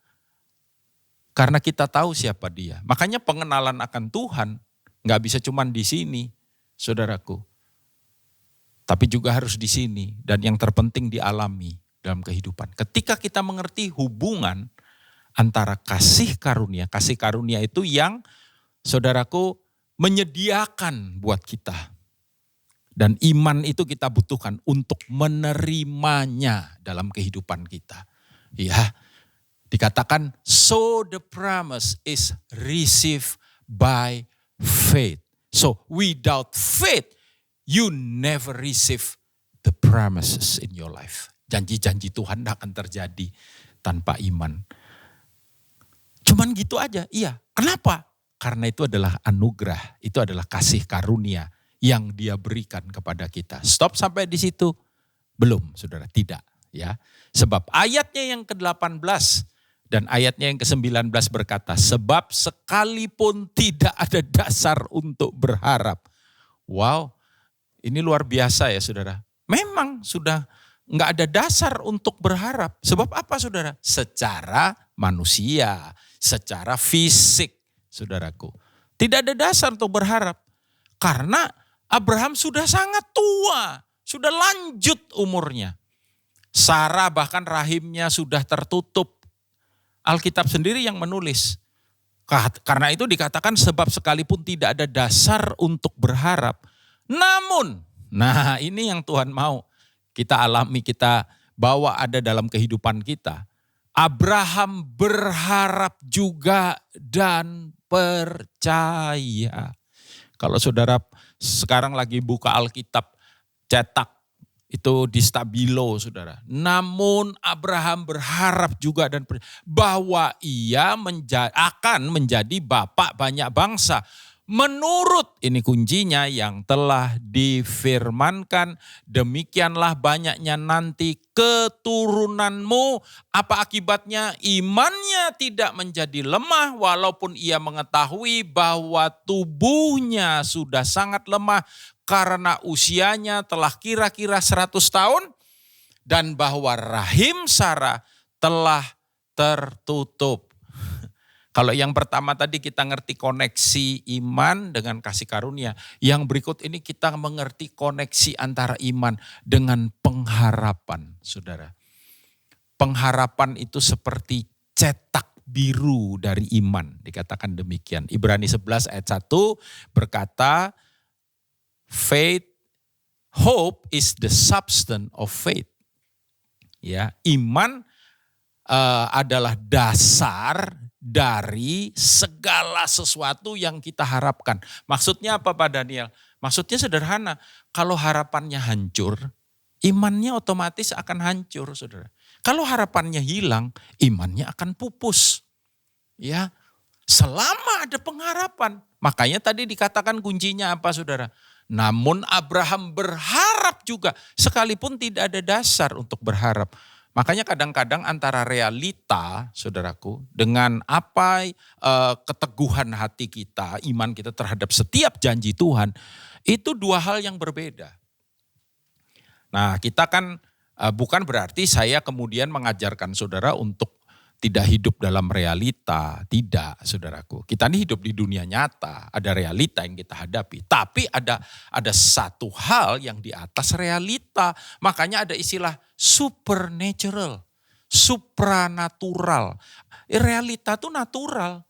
Karena kita tahu siapa dia. Makanya pengenalan akan Tuhan gak bisa cuman di sini, saudaraku. Tapi juga harus di sini, dan yang terpenting dialami dalam kehidupan. Ketika kita mengerti hubungan antara kasih karunia itu yang saudaraku menyediakan buat kita. Dan iman itu kita butuhkan untuk menerimanya dalam kehidupan kita. Ya, dikatakan so the promise is received by faith. So without faith, you never receive the promises in your life. Janji-janji Tuhan tidak akan terjadi tanpa iman. Cuman gitu aja, iya. Kenapa? Karena itu adalah anugerah, itu adalah kasih karunia yang dia berikan kepada kita. Stop sampai di situ? Belum, saudara, tidak. Ya, sebab ayatnya yang ke-18 dan ayatnya yang ke-19 berkata, sebab sekalipun tidak ada dasar untuk berharap. Wow. Ini luar biasa ya saudara. Memang sudah nggak ada dasar untuk berharap. Sebab apa saudara? Secara manusia, secara fisik saudaraku. Tidak ada dasar untuk berharap. Karena Abraham sudah sangat tua, sudah lanjut umurnya. Sarah bahkan rahimnya sudah tertutup. Alkitab sendiri yang menulis. Karena itu dikatakan sebab sekalipun tidak ada dasar untuk berharap. Namun, nah ini yang Tuhan mau kita alami, kita bawa ada dalam kehidupan kita. Abraham berharap juga dan percaya. Kalau saudara sekarang lagi buka Alkitab cetak itu di Stabilo saudara. Namun Abraham berharap juga dan percaya bahwa ia akan menjadi bapak banyak bangsa. Menurut, ini kuncinya, yang telah difirmankan, demikianlah banyaknya nanti keturunanmu. Apa akibatnya? Imannya tidak menjadi lemah walaupun ia mengetahui bahwa tubuhnya sudah sangat lemah karena usianya telah kira-kira 100 tahun dan bahwa rahim Sarah telah tertutup. Kalau yang pertama tadi kita ngerti koneksi iman dengan kasih karunia. Yang berikut ini kita mengerti koneksi antara iman dengan pengharapan, saudara. Pengharapan itu seperti cetak biru dari iman, dikatakan demikian. Ibrani 11 ayat 1 berkata, faith, hope is the substance of faith. Ya, iman adalah dasar dari segala sesuatu yang kita harapkan. Maksudnya apa Pak Daniel? Maksudnya sederhana, kalau harapannya hancur, imannya otomatis akan hancur saudara. Kalau harapannya hilang, imannya akan pupus. Ya, selama ada pengharapan. Makanya tadi dikatakan kuncinya apa saudara? Namun Abraham berharap juga, sekalipun tidak ada dasar untuk berharap. Makanya kadang-kadang antara realita, saudaraku, dengan apa keteguhan hati kita, iman kita terhadap setiap janji Tuhan, itu dua hal yang berbeda. Nah, kita kan bukan berarti saya kemudian mengajarkan saudara untuk tidak hidup dalam realita, tidak saudaraku. Kita ini hidup di dunia nyata, ada realita yang kita hadapi. Tapi ada satu hal yang di atas realita, makanya ada istilah supernatural, supranatural. Realita itu natural.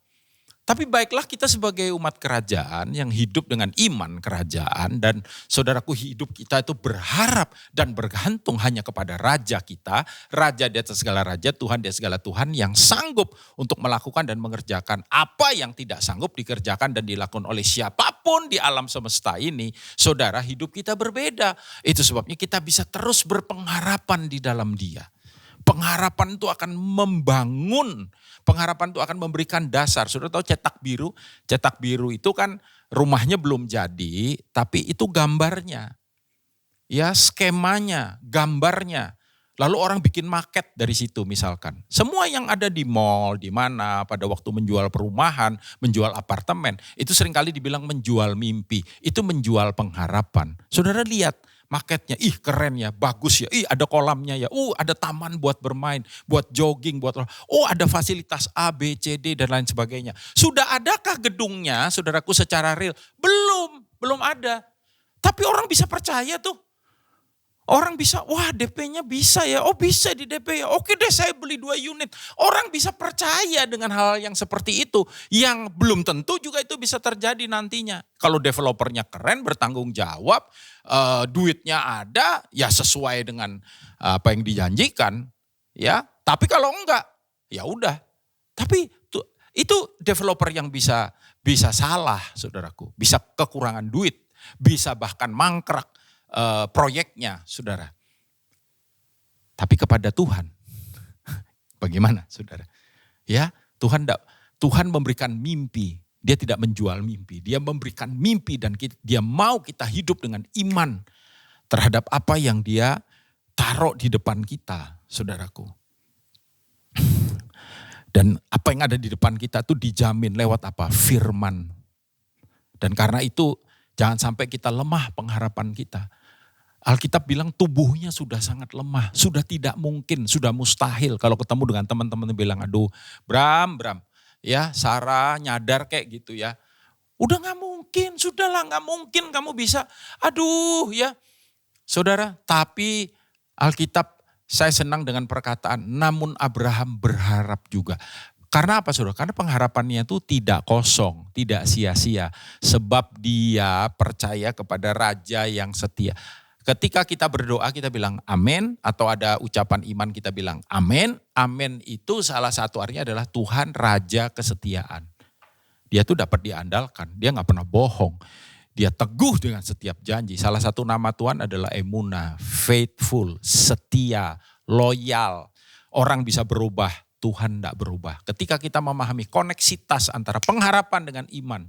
Tapi baiklah kita sebagai umat kerajaan yang hidup dengan iman kerajaan dan saudaraku hidup kita itu berharap dan bergantung hanya kepada Raja kita, Raja di atas segala Raja, Tuhan di atas segala Tuhan yang sanggup untuk melakukan dan mengerjakan apa yang tidak sanggup dikerjakan dan dilakukan oleh siapapun di alam semesta ini. Saudara, hidup kita berbeda. Itu sebabnya kita bisa terus berpengharapan di dalam Dia. Pengharapan itu akan membangun, pengharapan itu akan memberikan dasar. Sudah tahu cetak biru itu kan rumahnya belum jadi, tapi itu gambarnya. Ya, skemanya, gambarnya. Lalu orang bikin maket dari situ misalkan. Semua yang ada di mall, di mana pada waktu menjual perumahan, menjual apartemen, itu seringkali dibilang menjual mimpi, itu menjual pengharapan. Saudara lihat maketnya, ih keren ya, bagus ya, ih ada kolamnya ya, ada taman buat bermain, buat jogging, ada fasilitas A, B, C, D dan lain sebagainya. Sudah adakah gedungnya, saudaraku secara real? Belum ada. Tapi orang bisa percaya tuh. Orang bisa, wah DP-nya bisa ya, bisa di DP ya, oke deh saya beli 2 unit. Orang bisa percaya dengan hal yang seperti itu, yang belum tentu juga itu bisa terjadi nantinya. Kalau developernya keren, bertanggung jawab, duitnya ada, ya sesuai dengan apa yang dijanjikan. Ya, tapi kalau enggak, ya udah. Tapi itu developer yang bisa salah saudaraku, bisa kekurangan duit, bisa bahkan mangkrak proyeknya, saudara. Tapi kepada Tuhan, bagaimana, saudara? Ya, Tuhan memberikan mimpi. Dia tidak menjual mimpi. Dia memberikan mimpi dan dia mau kita hidup dengan iman terhadap apa yang Dia taruh di depan kita, saudaraku. Dan apa yang ada di depan kita itu dijamin lewat apa? Firman. Dan karena itu Jangan sampai kita lemah pengharapan kita. Alkitab bilang tubuhnya sudah sangat lemah, sudah tidak mungkin, sudah mustahil kalau ketemu dengan teman-teman yang bilang, aduh Bram, ya Sarah nyadar kayak gitu ya. Udah gak mungkin, sudahlah gak mungkin kamu bisa, aduh ya. Saudara, tapi Alkitab saya senang dengan perkataan, namun Abraham berharap juga. Karena apa saudara? Karena pengharapannya itu tidak kosong, tidak sia-sia. Sebab dia percaya kepada Raja yang setia. Ketika kita berdoa kita bilang amin, atau ada ucapan iman kita bilang amin. Amin itu salah satu artinya adalah Tuhan Raja kesetiaan. Dia tuh dapat diandalkan, dia gak pernah bohong. Dia teguh dengan setiap janji. Salah satu nama Tuhan adalah Emunah, faithful, setia, loyal. Orang bisa berubah, Tuhan gak berubah. Ketika kita memahami koneksitas antara pengharapan dengan iman,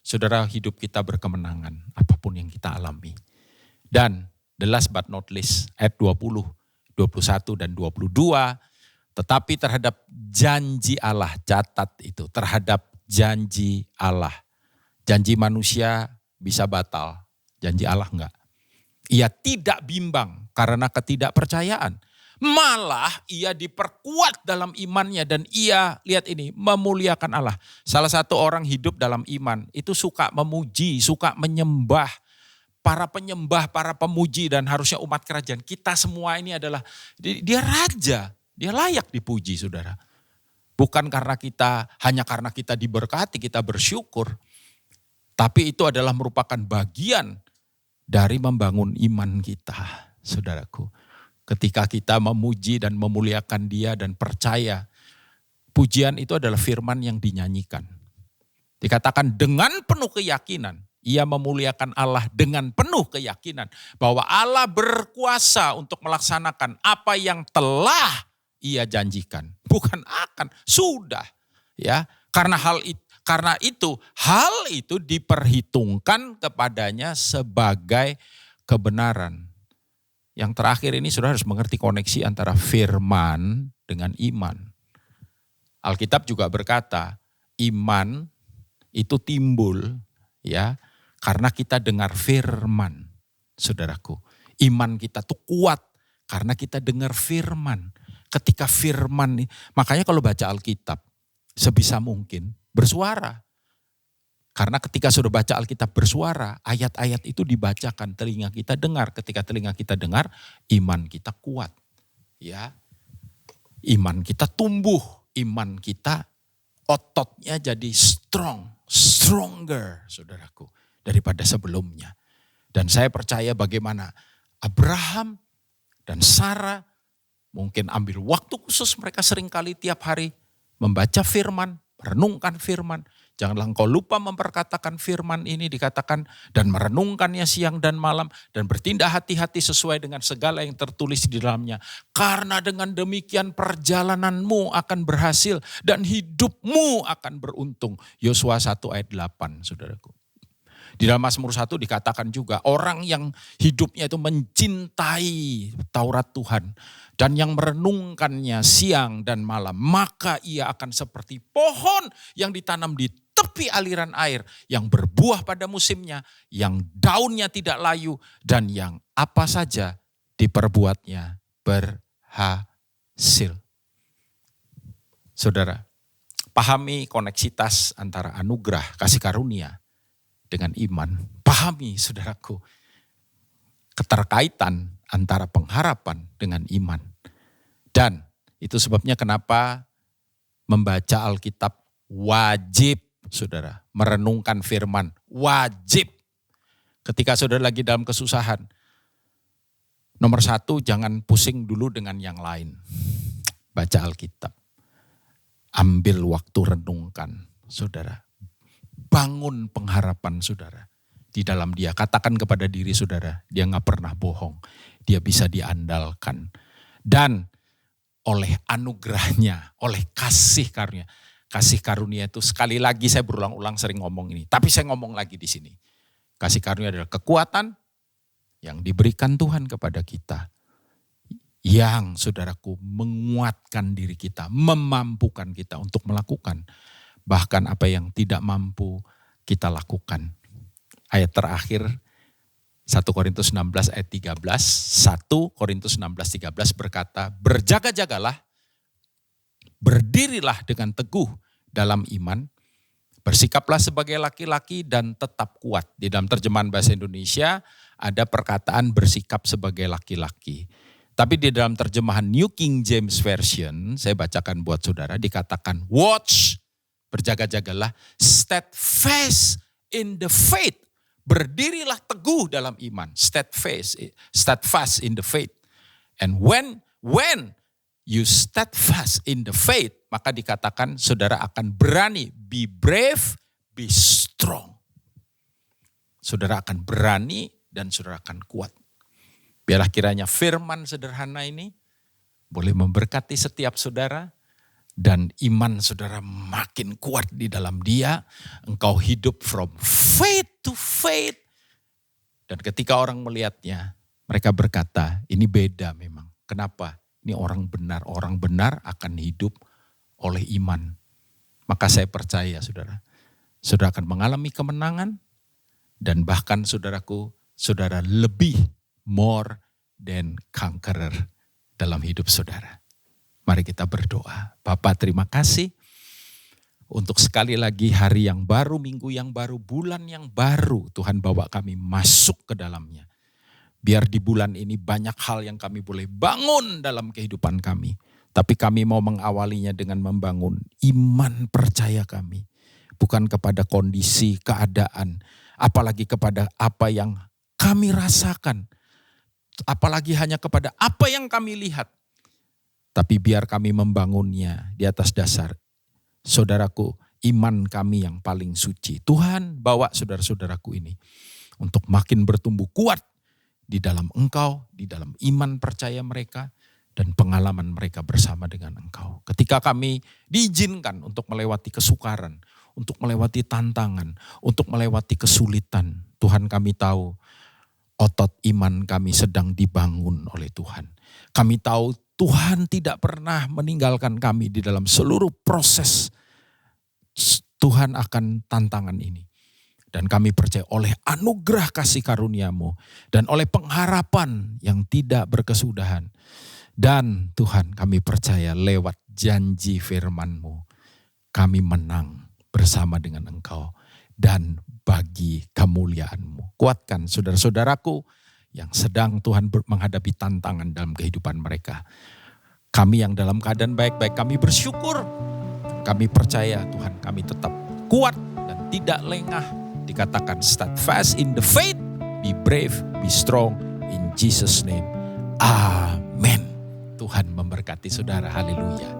saudara, hidup kita berkemenangan apapun yang kita alami. Dan the last but not least, ayat 20, 21 dan 22, tetapi terhadap janji Allah, catat itu, terhadap janji Allah. Janji manusia bisa batal, janji Allah enggak. Ia tidak bimbang karena ketidakpercayaan. Malah ia diperkuat dalam imannya dan ia, lihat ini, memuliakan Allah. Salah satu orang hidup dalam iman itu suka memuji, suka menyembah. Para penyembah, para pemuji dan harusnya umat kerajaan. Kita semua ini adalah, dia raja, dia layak dipuji saudara. Bukan hanya karena kita diberkati, kita bersyukur. Tapi itu adalah merupakan bagian dari membangun iman kita, saudaraku. Ketika kita memuji dan memuliakan dia dan percaya, pujian itu adalah firman yang dinyanyikan. Dikatakan dengan penuh keyakinan. Ia memuliakan Allah dengan penuh keyakinan bahwa Allah berkuasa untuk melaksanakan apa yang telah ia janjikan. Bukan akan, sudah. Ya, karena itu hal itu diperhitungkan kepadanya sebagai kebenaran. Yang terakhir ini saudara harus mengerti koneksi antara firman dengan iman. Alkitab juga berkata, iman itu timbul ya karena kita dengar firman, saudaraku. Iman kita tuh kuat karena kita dengar firman. Ketika firman, makanya kalau baca Alkitab sebisa mungkin bersuara. Karena ketika sudah baca Alkitab bersuara, ayat-ayat itu dibacakan, telinga kita dengar. Ketika telinga kita dengar, iman kita kuat. Ya, iman kita tumbuh, iman kita ototnya jadi stronger, saudaraku, daripada sebelumnya. Dan saya percaya bagaimana Abraham dan Sarah mungkin ambil waktu khusus, mereka seringkali tiap hari membaca firman, merenungkan firman. Janganlah engkau lupa memperkatakan firman ini, dikatakan dan merenungkannya siang dan malam dan bertindak hati-hati sesuai dengan segala yang tertulis di dalamnya. Karena dengan demikian perjalananmu akan berhasil dan hidupmu akan beruntung. Yosua 1 ayat 8, saudaraku. Di dalam Mazmur 1 dikatakan juga orang yang hidupnya itu mencintai Taurat Tuhan dan yang merenungkannya siang dan malam, maka ia akan seperti pohon yang ditanam di tepi aliran air, yang berbuah pada musimnya, yang daunnya tidak layu, dan yang apa saja diperbuatnya berhasil. Saudara, pahami koneksitas antara anugerah, kasih karunia dengan iman. Pahami, saudaraku, keterkaitan antara pengharapan dengan iman. Dan itu sebabnya kenapa membaca Alkitab wajib, saudara. Merenungkan firman wajib. Ketika saudara lagi dalam kesusahan, nomor 1, jangan pusing dulu dengan yang lain. Baca Alkitab. Ambil waktu renungkan, saudara. Bangun pengharapan saudara di dalam dia. Katakan kepada diri saudara, dia gak pernah bohong. Dia bisa diandalkan. Dan oleh anugerahnya, oleh kasih karunia. Kasih karunia itu sekali lagi saya berulang-ulang sering ngomong ini. Tapi saya ngomong lagi di sini. Kasih karunia adalah kekuatan yang diberikan Tuhan kepada kita. Yang saudaraku menguatkan diri kita, memampukan kita untuk melakukan. Bahkan apa yang tidak mampu kita lakukan. ayat terakhir 1 Korintus 16 ayat 13, 1 Korintus 16 13 berkata, berjaga-jagalah, berdirilah dengan teguh dalam iman, bersikaplah sebagai laki-laki dan tetap kuat. Di dalam terjemahan bahasa Indonesia ada perkataan bersikap sebagai laki-laki. Tapi di dalam terjemahan New King James Version, saya bacakan buat saudara, dikatakan watch, berjaga-jagalah, steadfast in the faith. Berdirilah teguh dalam iman, steadfast in the faith. And when you steadfast in the faith, maka dikatakan saudara akan berani, be brave, be strong. Saudara akan berani dan saudara akan kuat. Biarlah kiranya firman sederhana ini boleh memberkati setiap saudara dan iman saudara makin kuat di dalam Dia. Engkau hidup from faith to faith. Dan ketika orang melihatnya, mereka berkata, ini beda memang. Kenapa? Ini orang benar akan hidup oleh iman. Maka saya percaya saudara akan mengalami kemenangan dan bahkan saudaraku, saudara lebih more than conqueror dalam hidup saudara. Mari kita berdoa. Bapa, terima kasih untuk sekali lagi hari yang baru, minggu yang baru, bulan yang baru Tuhan bawa kami masuk ke dalamnya. Biar di bulan ini banyak hal yang kami boleh bangun dalam kehidupan kami. Tapi kami mau mengawalinya dengan membangun iman percaya kami. Bukan kepada kondisi, keadaan, apalagi kepada apa yang kami rasakan. Apalagi hanya kepada apa yang kami lihat. Tapi biar kami membangunnya di atas dasar, saudaraku, iman kami yang paling suci. Tuhan bawa saudara-saudaraku ini untuk makin bertumbuh kuat di dalam Engkau, di dalam iman percaya mereka, dan pengalaman mereka bersama dengan Engkau. Ketika kami diizinkan untuk melewati kesukaran, untuk melewati tantangan, untuk melewati kesulitan, Tuhan kami tahu otot iman kami sedang dibangun oleh Tuhan. Kami tahu Tuhan tidak pernah meninggalkan kami di dalam seluruh proses Tuhan akan tantangan ini. Dan kami percaya oleh anugerah kasih karunia-Mu dan oleh pengharapan yang tidak berkesudahan. Dan Tuhan kami percaya lewat janji firman-Mu kami menang bersama dengan Engkau dan bagi kemuliaan-Mu. Kuatkan saudara-saudaraku yang sedang Tuhan menghadapi tantangan dalam kehidupan mereka. Kami yang dalam keadaan baik-baik, kami bersyukur. Kami percaya Tuhan kami tetap kuat dan tidak lengah. Dikatakan steadfast in the faith, be brave, be strong in Jesus' name. Amen. Tuhan memberkati saudara, haleluya.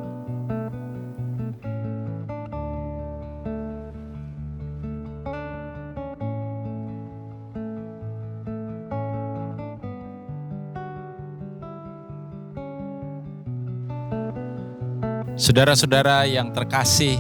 Saudara-saudara yang terkasih,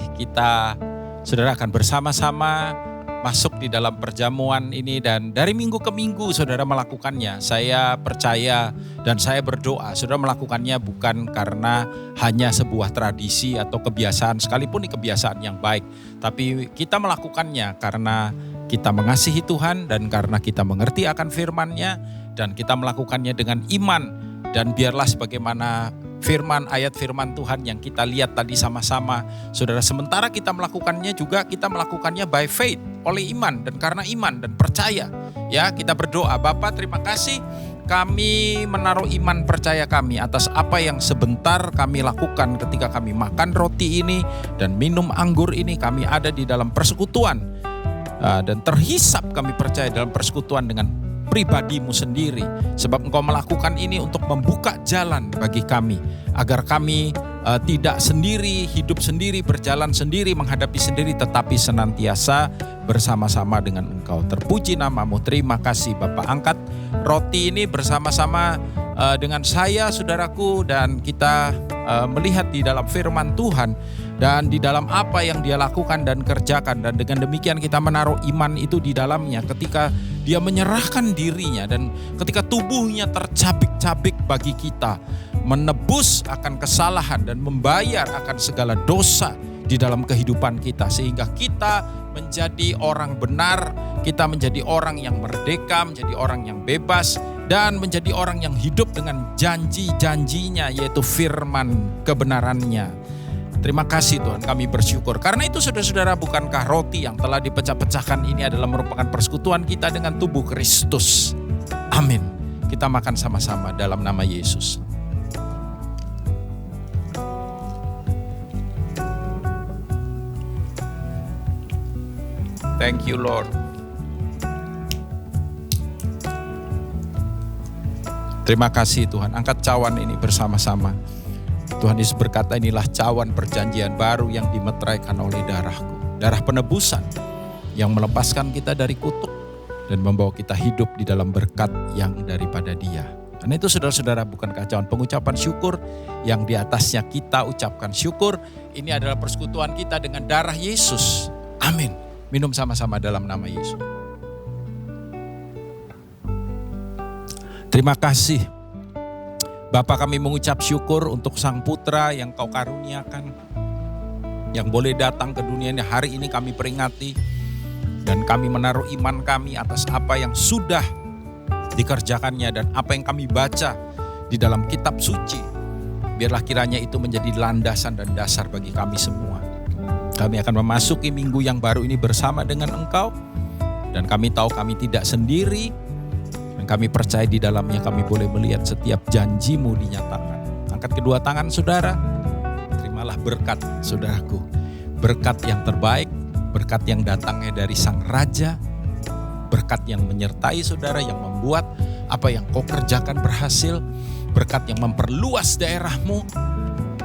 saudara akan bersama-sama masuk di dalam perjamuan ini dan dari minggu ke minggu saudara melakukannya. Saya percaya dan saya berdoa saudara melakukannya bukan karena hanya sebuah tradisi atau kebiasaan, sekalipun ini kebiasaan yang baik. Tapi kita melakukannya karena kita mengasihi Tuhan dan karena kita mengerti akan firman-Nya dan kita melakukannya dengan iman. Dan biarlah sebagaimana ayat firman Tuhan yang kita lihat tadi sama-sama. Saudara, sementara kita melakukannya juga kita melakukannya by faith, oleh iman dan karena iman dan percaya. Ya, kita berdoa, Bapa terima kasih kami menaruh iman percaya kami atas apa yang sebentar kami lakukan ketika kami makan roti ini dan minum anggur ini. Kami ada di dalam persekutuan dan terhisap kami percaya dalam persekutuan dengan pribadi-Mu sendiri. Sebab Engkau melakukan ini untuk membuka jalan bagi kami. Agar kami tidak sendiri, hidup sendiri, berjalan sendiri, menghadapi sendiri. Tetapi senantiasa bersama-sama dengan Engkau. Terpuji nama-Mu. Terima kasih Bapak. Angkat roti ini bersama-sama dengan saya, saudaraku. Dan kita melihat di dalam firman Tuhan. Dan di dalam apa yang Dia lakukan dan kerjakan. Dan dengan demikian kita menaruh iman itu di dalamnya. Ketika Dia menyerahkan dirinya dan ketika tubuhnya tercabik-cabik bagi kita. Menebus akan kesalahan dan membayar akan segala dosa di dalam kehidupan kita. Sehingga kita menjadi orang benar, kita menjadi orang yang merdeka, menjadi orang yang bebas, dan menjadi orang yang hidup dengan janji-janjinya, yaitu firman kebenarannya. Terima kasih Tuhan, kami bersyukur. Karena itu saudara-saudara, bukankah roti yang telah dipecah-pecahkan ini adalah merupakan persekutuan kita dengan tubuh Kristus. Amin. Kita makan sama-sama dalam nama Yesus. Thank you Lord. Terima kasih Tuhan, angkat cawan ini bersama-sama. Tuhan Yesus berkata, inilah cawan perjanjian baru yang dimeteraikan oleh darahku. Darah penebusan yang melepaskan kita dari kutuk dan membawa kita hidup di dalam berkat yang daripada Dia. Karena itu saudara-saudara, bukankah cawan pengucapan syukur yang di atasnya kita ucapkan syukur. Ini adalah persekutuan kita dengan darah Yesus. Amin. Minum sama-sama dalam nama Yesus. Terima kasih Bapa, kami mengucap syukur untuk Sang Putra yang Kau karuniakan, yang boleh datang ke dunia ini. Hari ini kami peringati dan kami menaruh iman kami atas apa yang sudah dikerjakannya dan apa yang kami baca di dalam kitab suci. Biarlah kiranya itu menjadi landasan dan dasar bagi kami semua. Kami akan memasuki minggu yang baru ini bersama dengan Engkau, dan kami tahu kami tidak sendiri. Kami percaya di dalamnya kami boleh melihat setiap janji-Mu dinyatakan. Angkat kedua tangan saudara, terimalah berkat saudaraku. Berkat yang terbaik, berkat yang datangnya dari Sang Raja, berkat yang menyertai saudara, yang membuat apa yang kau kerjakan berhasil, berkat yang memperluas daerahmu,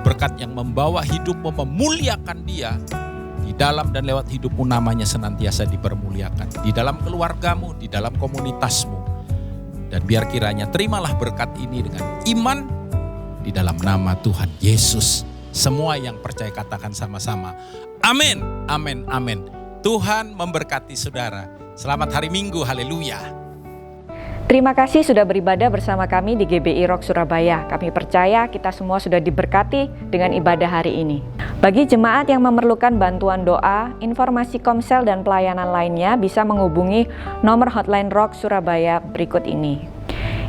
berkat yang membawa hidupmu memuliakan Dia. Di dalam dan lewat hidupmu namanya senantiasa dipermuliakan. Di dalam keluargamu, di dalam komunitasmu. Dan biar kiranya terimalah berkat ini dengan iman di dalam nama Tuhan Yesus. Semua yang percaya katakan sama-sama. Amin, amin, amin. Tuhan memberkati saudara. Selamat hari Minggu, haleluya. Terima kasih sudah beribadah bersama kami di GBI Rock Surabaya. Kami percaya kita semua sudah diberkati dengan ibadah hari ini. Bagi jemaat yang memerlukan bantuan doa, informasi komsel dan pelayanan lainnya bisa menghubungi nomor hotline Rock Surabaya berikut ini.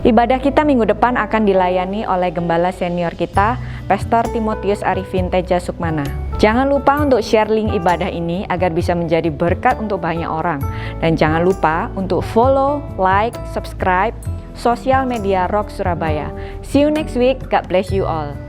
Ibadah kita minggu depan akan dilayani oleh gembala senior kita, Pastor Timotius Arifin Teja Sukmana. Jangan lupa untuk share link ibadah ini agar bisa menjadi berkat untuk banyak orang. Dan jangan lupa untuk follow, like, subscribe sosial media Rock Surabaya. See you next week. God bless you all.